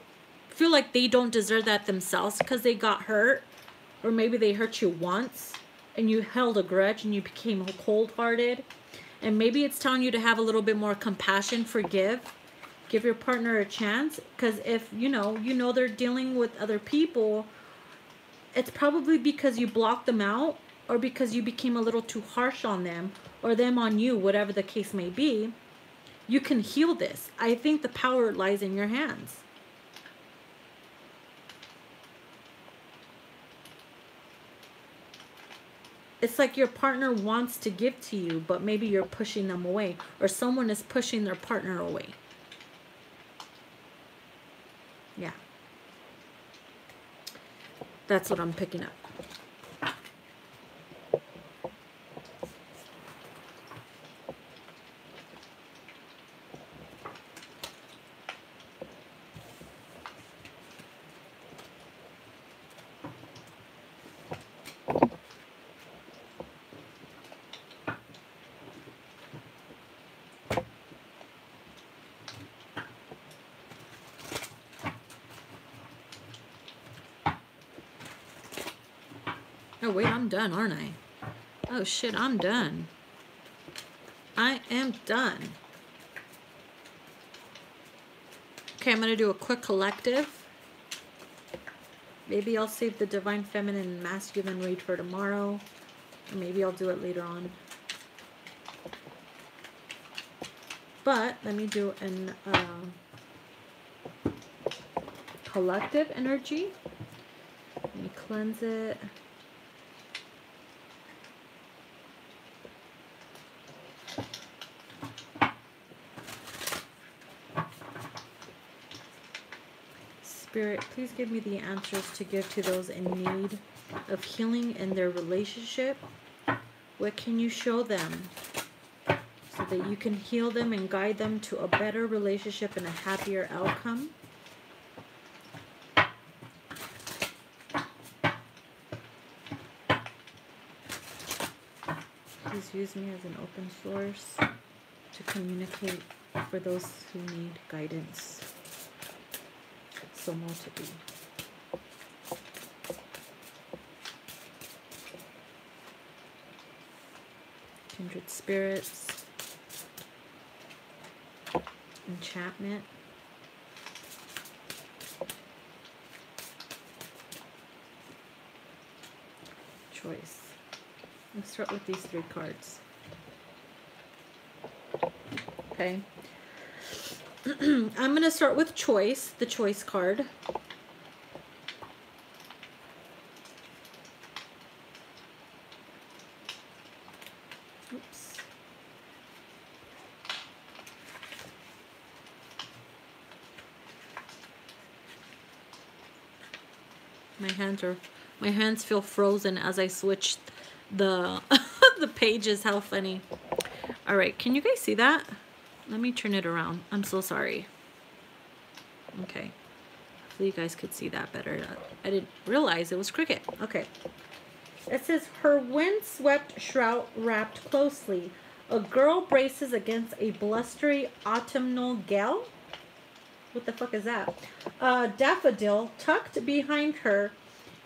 feel like they don't deserve that themselves because they got hurt, or maybe they hurt you once and you held a grudge and you became cold-hearted. And maybe it's telling you to have a little bit more compassion, forgive, give your partner a chance. Because if you know they're dealing with other people, it's probably because you blocked them out, or because you became a little too harsh on them, or them on you, whatever the case may be. You can heal this. I think the power lies in your hands. It's like your partner wants to give to you, but maybe you're pushing them away, or someone is pushing their partner away. Yeah. That's what I'm picking up. Oh, wait, I'm done, aren't I? Oh, shit, I'm done. I am done. Okay, I'm going to do a quick collective. Maybe I'll save the Divine Feminine and Masculine read for tomorrow. Or maybe I'll do it later on. But let me do an collective energy. Let me cleanse it. Spirit, please give me the answers to give to those in need of healing in their relationship. What can you show them so that you can heal them and guide them to a better relationship and a happier outcome? Please use me as an open source to communicate for those who need guidance. So more to be. Kindred spirits. Enchantment. Choice. Let's start with these 3 cards. Okay. I'm going to start with choice, the choice card. Oops. My hands feel frozen as I switch the the pages. How funny. All right, can you guys see that? Let me turn it around. I'm so sorry. Okay. Hopefully you guys could see that better. I didn't realize it was cricket. Okay. It says, her wind-swept shroud wrapped closely. A girl braces against a blustery autumnal gale. What the fuck is that? A daffodil tucked behind her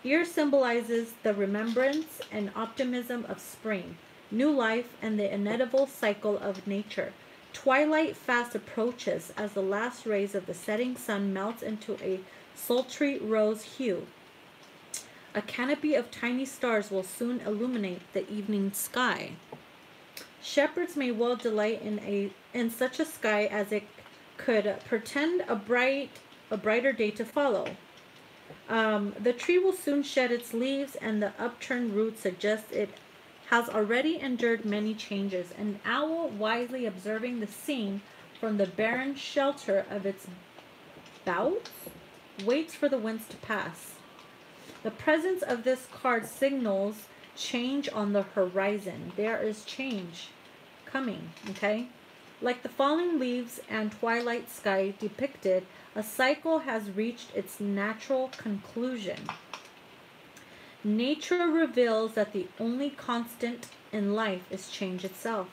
ear symbolizes the remembrance and optimism of spring, new life, and the inevitable cycle of nature. Twilight fast approaches as the last rays of the setting sun melts into a sultry rose hue. A canopy of tiny stars will soon illuminate the evening sky. Shepherds may well delight in such a sky as it could portend a brighter day to follow. The tree will soon shed its leaves, and the upturned roots suggest it has already endured many changes. An owl, wisely observing the scene from the barren shelter of its boughs, waits for the winds to pass. The presence of this card signals change on the horizon. There is change coming, okay? Like the falling leaves and twilight sky depicted, a cycle has reached its natural conclusion. Nature reveals that the only constant in life is change itself.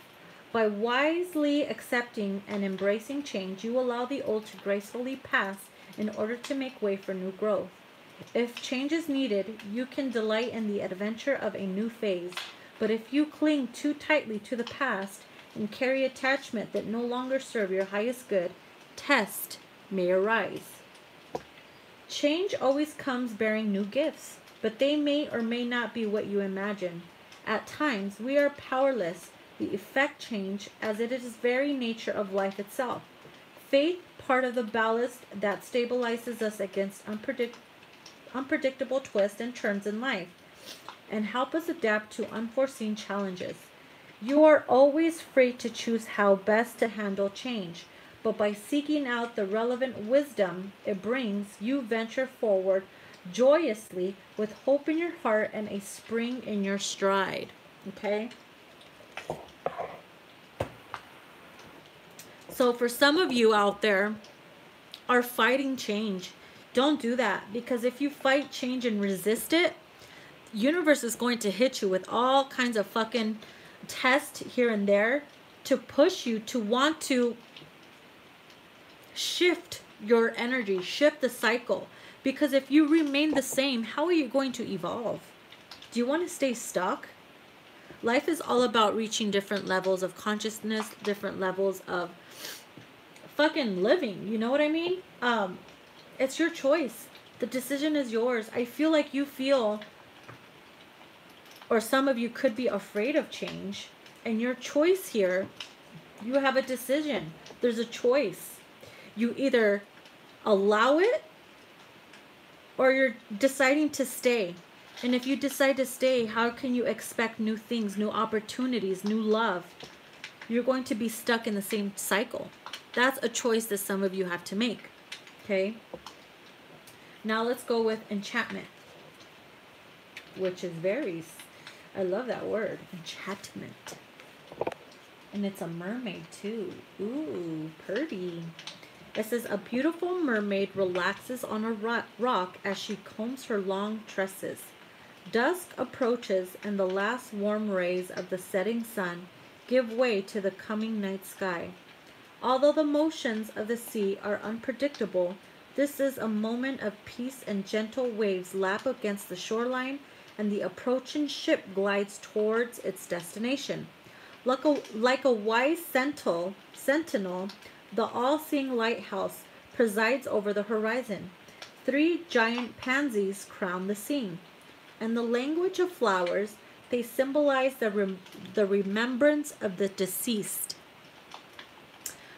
By wisely accepting and embracing change, you allow the old to gracefully pass in order to make way for new growth. If change is needed, you can delight in the adventure of a new phase. But if you cling too tightly to the past and carry attachment that no longer serve your highest good, test may arise. Change always comes bearing new gifts, but they may or may not be what you imagine. At times, we are powerless to effect change, as it is the very nature of life itself. Faith, part of the ballast that stabilizes us against unpredictable twists and turns in life, and help us adapt to unforeseen challenges. You are always free to choose how best to handle change, but by seeking out the relevant wisdom it brings, you venture forward joyously with hope in your heart and a spring in your stride. Okay? So for some of you out there are fighting change, don't do that, because if you fight change and resist it, universe is going to hit you with all kinds of fucking tests here and there to push you to want to shift your energy, shift the cycle. Because if you remain the same, how are you going to evolve? Do you want to stay stuck? Life is all about reaching different levels of consciousness, different levels of fucking living. You know what I mean? It's your choice. The decision is yours. I feel like you feel, or some of you could be afraid of change. And your choice here, you have a decision. There's a choice. You either allow it, or you're deciding to stay. And if you decide to stay, how can you expect new things, new opportunities, new love? You're going to be stuck in the same cycle. That's a choice that some of you have to make. Okay? Now let's go with enchantment, which is very, I love that word, enchantment. And it's a mermaid too. Ooh, pretty. It says, a beautiful mermaid relaxes on a rock as she combs her long tresses. Dusk approaches, and the last warm rays of the setting sun give way to the coming night sky. Although the motions of the sea are unpredictable, this is a moment of peace, and gentle waves lap against the shoreline, and the approaching ship glides towards its destination. Like a wise sentinel, the all-seeing lighthouse presides over the horizon. 3 giant pansies crown the scene. In the language of flowers, they symbolize the remembrance of the deceased.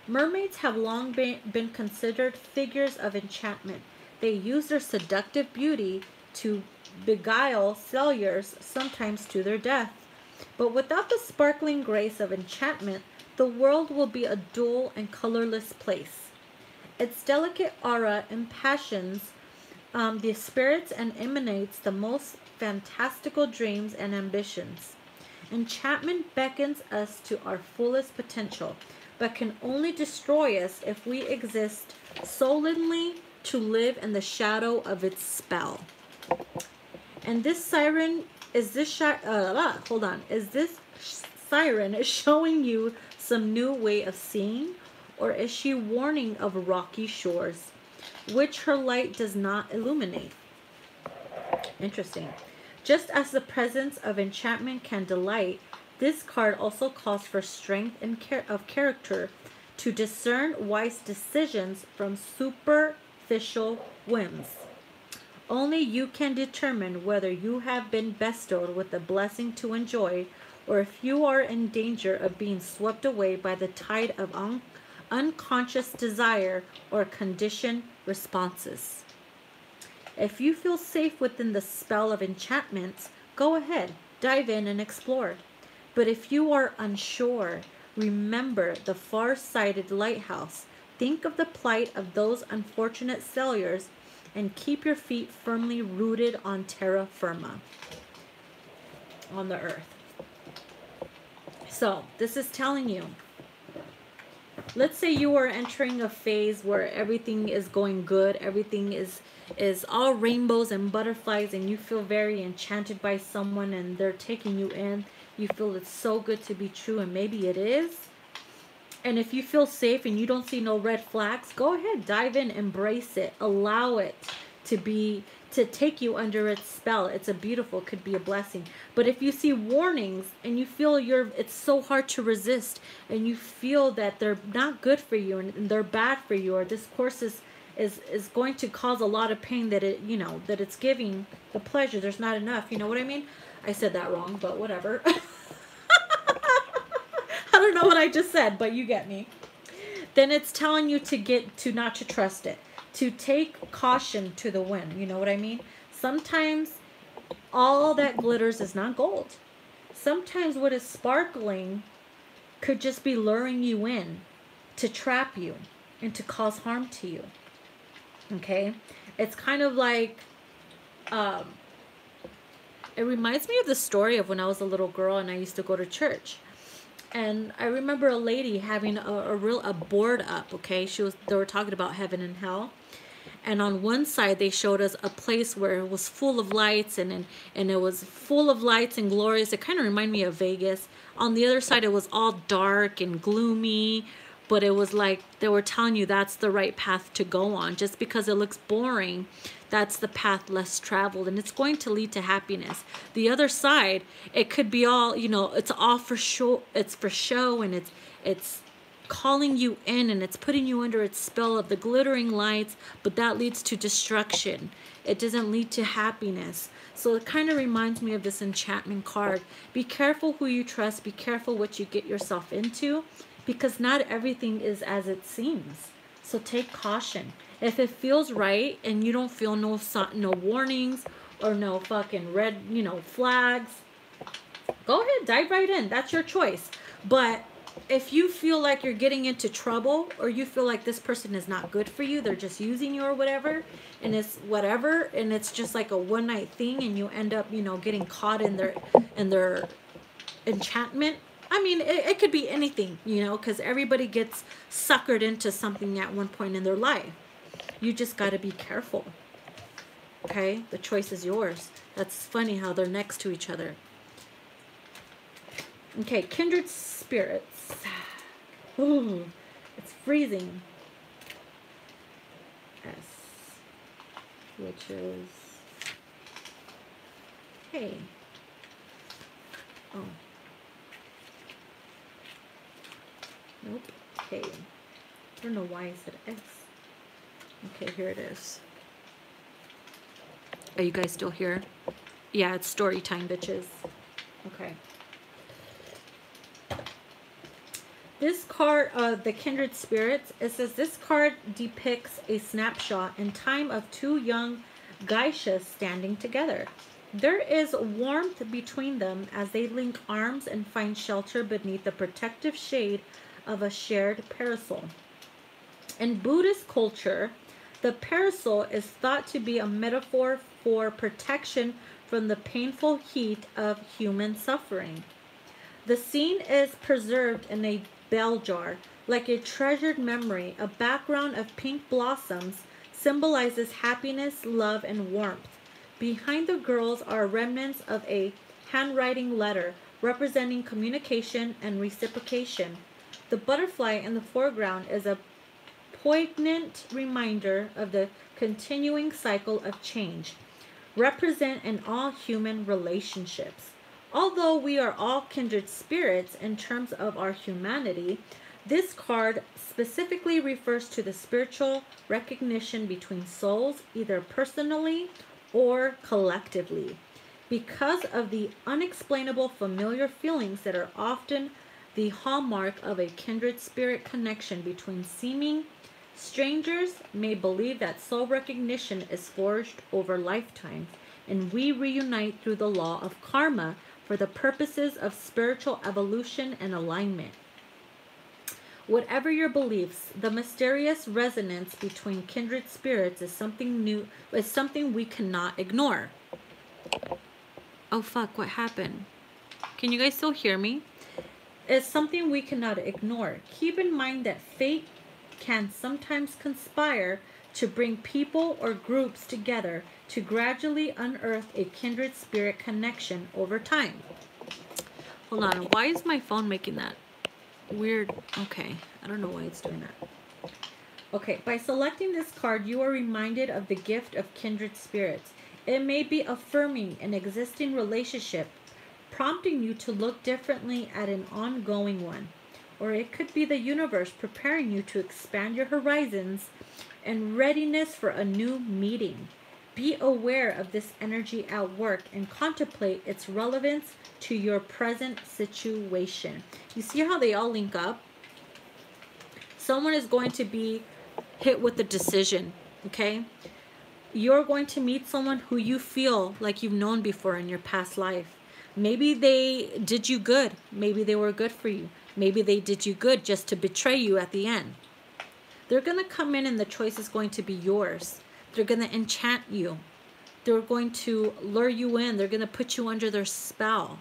Mermaids have long been considered figures of enchantment. They use their seductive beauty to beguile sailors, sometimes to their death. But without the sparkling grace of enchantment, the world will be a dull and colorless place. Its delicate aura impassions the spirits and emanates the most fantastical dreams and ambitions. Enchantment beckons us to our fullest potential, but can only destroy us if we exist solely to live in the shadow of its spell. And this siren is this siren is showing you some new way of seeing, or is she warning of rocky shores, which her light does not illuminate? Interesting. Just as the presence of enchantment can delight, this card also calls for strength and of character to discern wise decisions from superficial whims. Only you can determine whether you have been bestowed with the blessing to enjoy, or if you are in danger of being swept away by the tide of unconscious desire or conditioned responses. If you feel safe within the spell of enchantments, go ahead, dive in and explore. But if you are unsure, remember the far-sighted lighthouse. Think of the plight of those unfortunate sailors and keep your feet firmly rooted on terra firma, on the earth. So this is telling you, let's say you are entering a phase where everything is going good, everything is all rainbows and butterflies, and you feel very enchanted by someone and they're taking you in. You feel it's so good to be true, and maybe it is. And if you feel safe and you don't see no red flags, go ahead, dive in, embrace it, allow it to take you under its spell. It's could be a blessing. But if you see warnings and you feel it's so hard to resist, and you feel that they're not good for you and they're bad for you, or this course is going to cause a lot of pain, that that it's giving the pleasure, there's not enough. You know what I mean? I said that wrong, but whatever. I don't know what I just said, but you get me. Then it's telling you not to trust it, to take caution to the wind. You know what I mean? Sometimes all that glitters is not gold. Sometimes what is sparkling could just be luring you in to trap you and to cause harm to you. Okay? It's kind of like, it reminds me of the story of when I was a little girl and I used to go to church. And I remember a lady having a board up, okay? They were talking about heaven and hell. And on one side, they showed us a place where it was full of lights, and it was full of lights and glorious. It kind of reminded me of Vegas. On the other side, it was all dark and gloomy, but it was like they were telling you that's the right path to go on. Just because it looks boring, that's the path less traveled, and it's going to lead to happiness. The other side, it could be all, it's all for show. It's for show, and it's calling you in, and it's putting you under its spell of the glittering lights, but that leads to destruction. It doesn't lead to happiness. So it kind of reminds me of this enchantment card. Be careful who you trust. Be careful what you get yourself into, because not everything is as it seems. So take caution. If it feels right and you don't feel no warnings or no fucking red, flags, go ahead, dive right in. That's your choice. But if you feel like you're getting into trouble, or you feel like this person is not good for you, they're just using you or whatever, and it's whatever, and it's just like a one night thing, and you end up, you know, getting caught in their enchantment. I mean, it could be anything, you know, because everybody gets suckered into something at one point in their life. You just got to be careful. Okay? The choice is yours. That's funny how they're next to each other. Okay, kindred spirits. Ooh, it's freezing. S, which is, hey. Oh. Nope. K. I don't know why I said S. Okay, here it is. Are you guys still here? Yeah, it's story time, bitches. Okay. This card, the Kindred Spirits, it says this card depicts a snapshot in time of two young geishas standing together. There is warmth between them as they link arms and find shelter beneath the protective shade of a shared parasol. In Buddhist culture, the parasol is thought to be a metaphor for protection from the painful heat of human suffering. The scene is preserved in a bell jar, like a treasured memory. A background of pink blossoms symbolizes happiness, love, and warmth. Behind the girls are remnants of a handwriting letter representing communication and reciprocation. The butterfly in the foreground is a poignant reminder of the continuing cycle of change, represent in all human relationships. Although we are all kindred spirits in terms of our humanity, this card specifically refers to the spiritual recognition between souls, either personally or collectively. Because of the unexplainable familiar feelings that are often the hallmark of a kindred spirit connection between seeming strangers, may believe that soul recognition is forged over lifetimes, and we reunite through the law of karma for the purposes of spiritual evolution and alignment. Whatever your beliefs, the mysterious resonance between kindred spirits is something new, is something we cannot ignore. Oh fuck, what happened? Can you guys still hear me? It's something we cannot ignore. Keep in mind that fate can sometimes conspire to bring people or groups together to gradually unearth a kindred spirit connection over time. Hold on, why is my phone making that weird? Okay, I don't know why it's doing that. Okay, by selecting this card, you are reminded of the gift of kindred spirits. It may be affirming an existing relationship, prompting you to look differently at an ongoing one. Or it could be the universe preparing you to expand your horizons and readiness for a new meeting. Be aware of this energy at work and contemplate its relevance to your present situation. You see how they all link up? Someone is going to be hit with a decision, okay? You're going to meet someone who you feel like you've known before in your past life. Maybe they did you good. Maybe they were good for you. Maybe they did you good just to betray you at the end. They're going to come in and the choice is going to be yours. They're going to enchant you. They're going to lure you in. They're going to put you under their spell.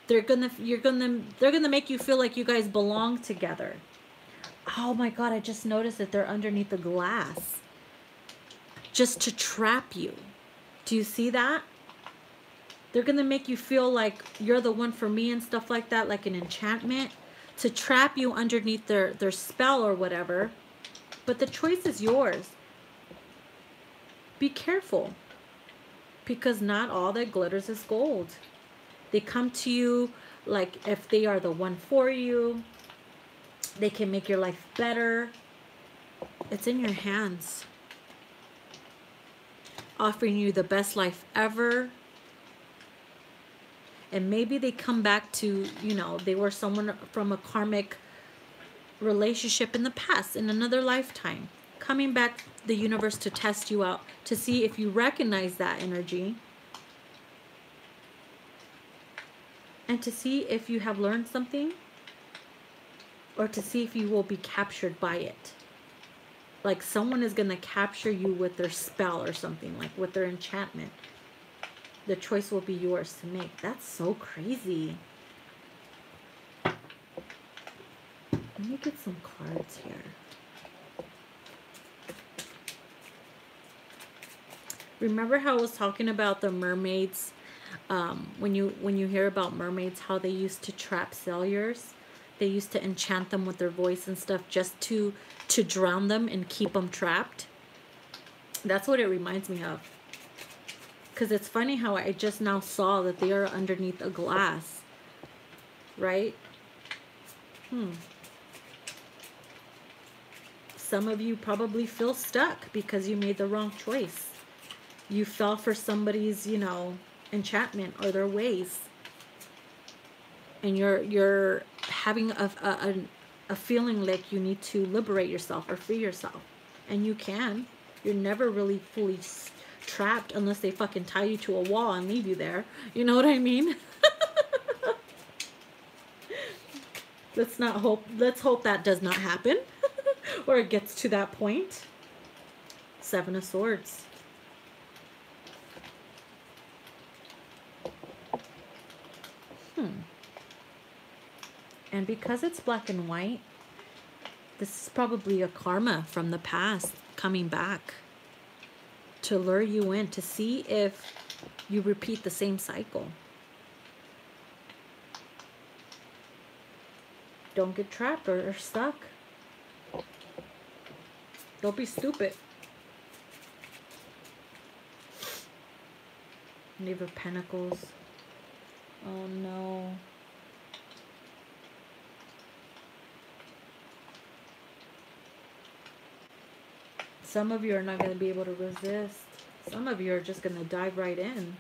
They're going to make you feel like you guys belong together. Oh my God, I just noticed that they're underneath the glass. Just to trap you. Do you see that? They're going to make you feel like you're the one for me and stuff like that, like an enchantment, to trap you underneath their spell or whatever. But the choice is yours. Be careful, because not all that glitters is gold. They come to you like if they are the one for you. They can make your life better. It's in your hands. Offering you the best life ever. And maybe they come back to, you know, they were someone from a karmic relationship in the past, in another lifetime. Coming back the universe to test you out, to see if you recognize that energy. And to see if you have learned something. or to see if you will be captured by it. Like someone is going to capture you with their spell or something, like with their enchantment. The choice will be yours to make. That's so crazy. Let me get some cards here. Remember how I was talking about the mermaids? When you hear about mermaids, how they used to trap sailors, they used to enchant them with their voice and stuff just to drown them and keep them trapped. That's what it reminds me of. Because it's funny how I just now saw that they are underneath a glass, right? Some of you probably feel stuck because you made the wrong choice. You fell for somebody's, you know, enchantment or their ways. And you're having a feeling like you need to liberate yourself or free yourself. And you can. You're never really fully trapped unless they fucking tie you to a wall and leave you there. You know what I mean? Let's hope that does not happen. Or it gets to that point. Seven of Swords. And because it's black and white, this is probably a karma from the past coming back to lure you in, to see if you repeat the same cycle. Don't get trapped or stuck. Don't be stupid. Knave of Pentacles. Oh no. Some of you are not going to be able to resist. Some of you are just going to dive right in.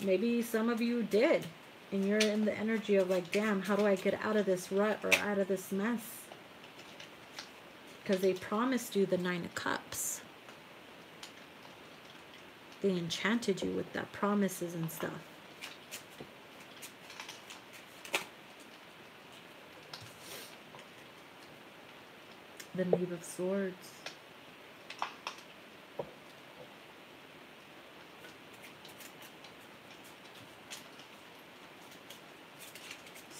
Maybe some of you did. And you're in the energy of like, damn, how do I get out of this rut or out of this mess? Because they promised you the Nine of Cups. They enchanted you with that promises and stuff. The Knave of Swords.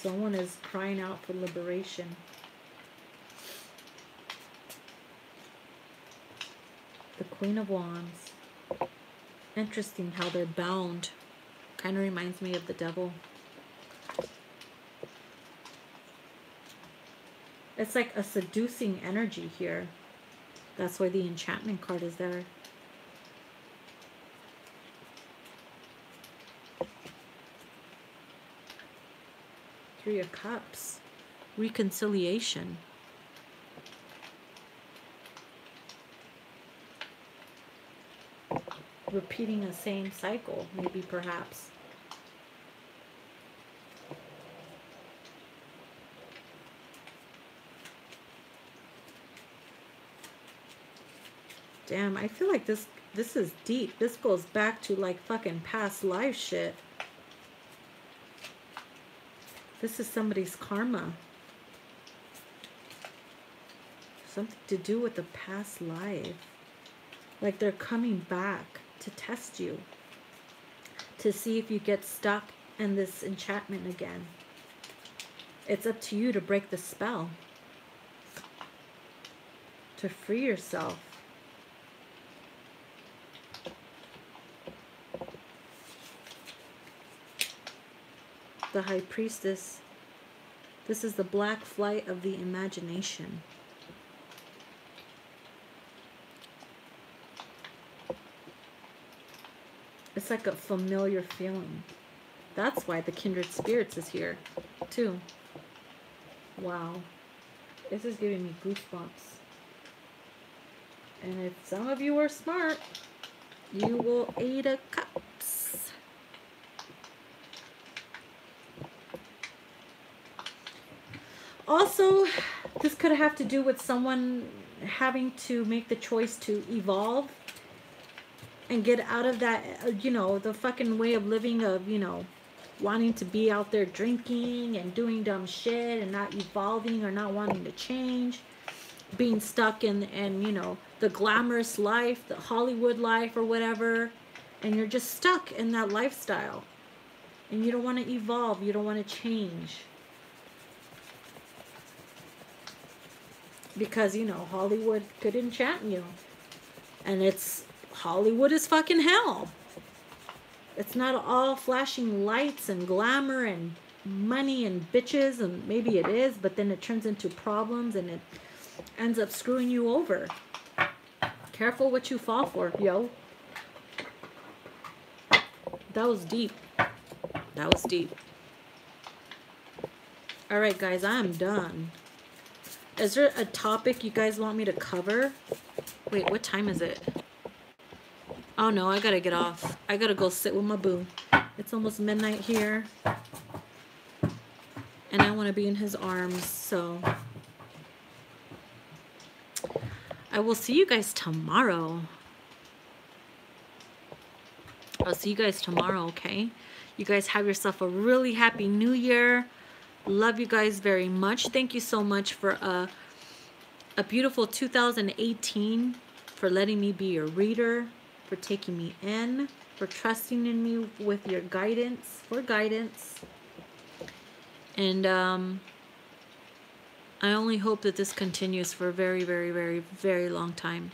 Someone is crying out for liberation. The Queen of Wands. Interesting how they're bound. Kind of reminds me of the Devil. It's like a seducing energy here. That's why the enchantment card is there. Three of Cups. Reconciliation. Repeating the same cycle, maybe, perhaps. Damn, I feel like this is deep. This goes back to like fucking past life shit. This is somebody's karma. Something to do with the past life. Like they're coming back to test you. To see if you get stuck in this enchantment again. It's up to you to break the spell. To free yourself. The High Priestess. This is the black flight of the imagination. It's like a familiar feeling. That's why the Kindred Spirits is here, too. Wow. This is giving me goosebumps. And if some of you are smart, you will 8 of Cups. Also, this could have to do with someone having to make the choice to evolve and get out of that, you know, the fucking way of living of, you know, wanting to be out there drinking and doing dumb shit and not evolving or not wanting to change, being stuck in you know, the glamorous life, the Hollywood life or whatever, and you're just stuck in that lifestyle and you don't want to evolve, you don't want to change because, you know, Hollywood could enchant you, and it's Hollywood is fucking hell. It's not all flashing lights and glamour and money and bitches, and maybe it is, but then it turns into problems and it ends up screwing you over. Careful what you fall for, yo. That was deep. That was deep. All right, guys, I'm done. Is there a topic you guys want me to cover? Wait, what time is it? Oh no, I gotta get off. I gotta go sit with my boo. It's almost midnight here. And I want to be in his arms, so I will see you guys tomorrow. I'll see you guys tomorrow, okay? You guys have yourself a really happy new year. Love you guys very much. Thank you so much for a beautiful 2018, for letting me be your reader, for taking me in, for trusting in me with your guidance, And I only hope that this continues for a very, very, very, very long time,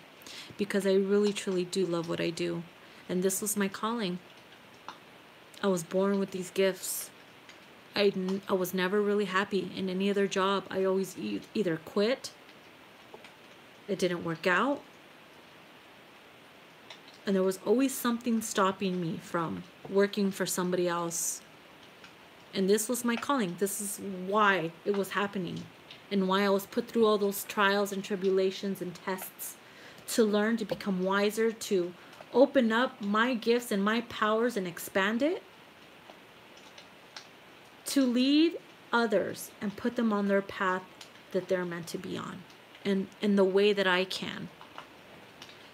because I really, truly do love what I do. And this was my calling. I was born with these gifts. I was never really happy in any other job. I always either quit, it didn't work out, and there was always something stopping me from working for somebody else. And this was my calling. This is why it was happening, and why I was put through all those trials and tribulations and tests, to learn, to become wiser, to open up my gifts and my powers and expand it, to lead others and put them on their path that they're meant to be on, and in the way that I can.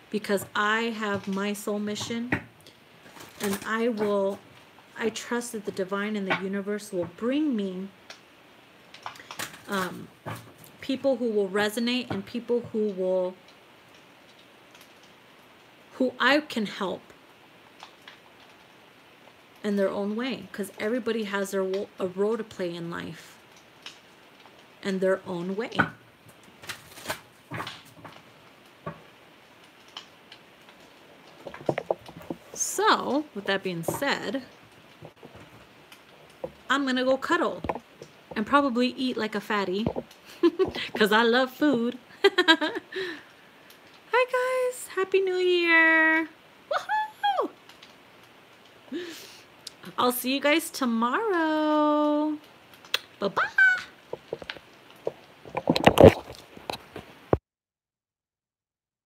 Because I have my soul mission, and I trust that the divine and the universe will bring me people who will resonate, and people who I can help in their own way, because everybody has a role to play in life in their own way. So, with that being said, I'm gonna go cuddle and probably eat like a fatty because I love food. Hi guys, Happy New Year. Woohoo! I'll see you guys tomorrow. Bye-bye.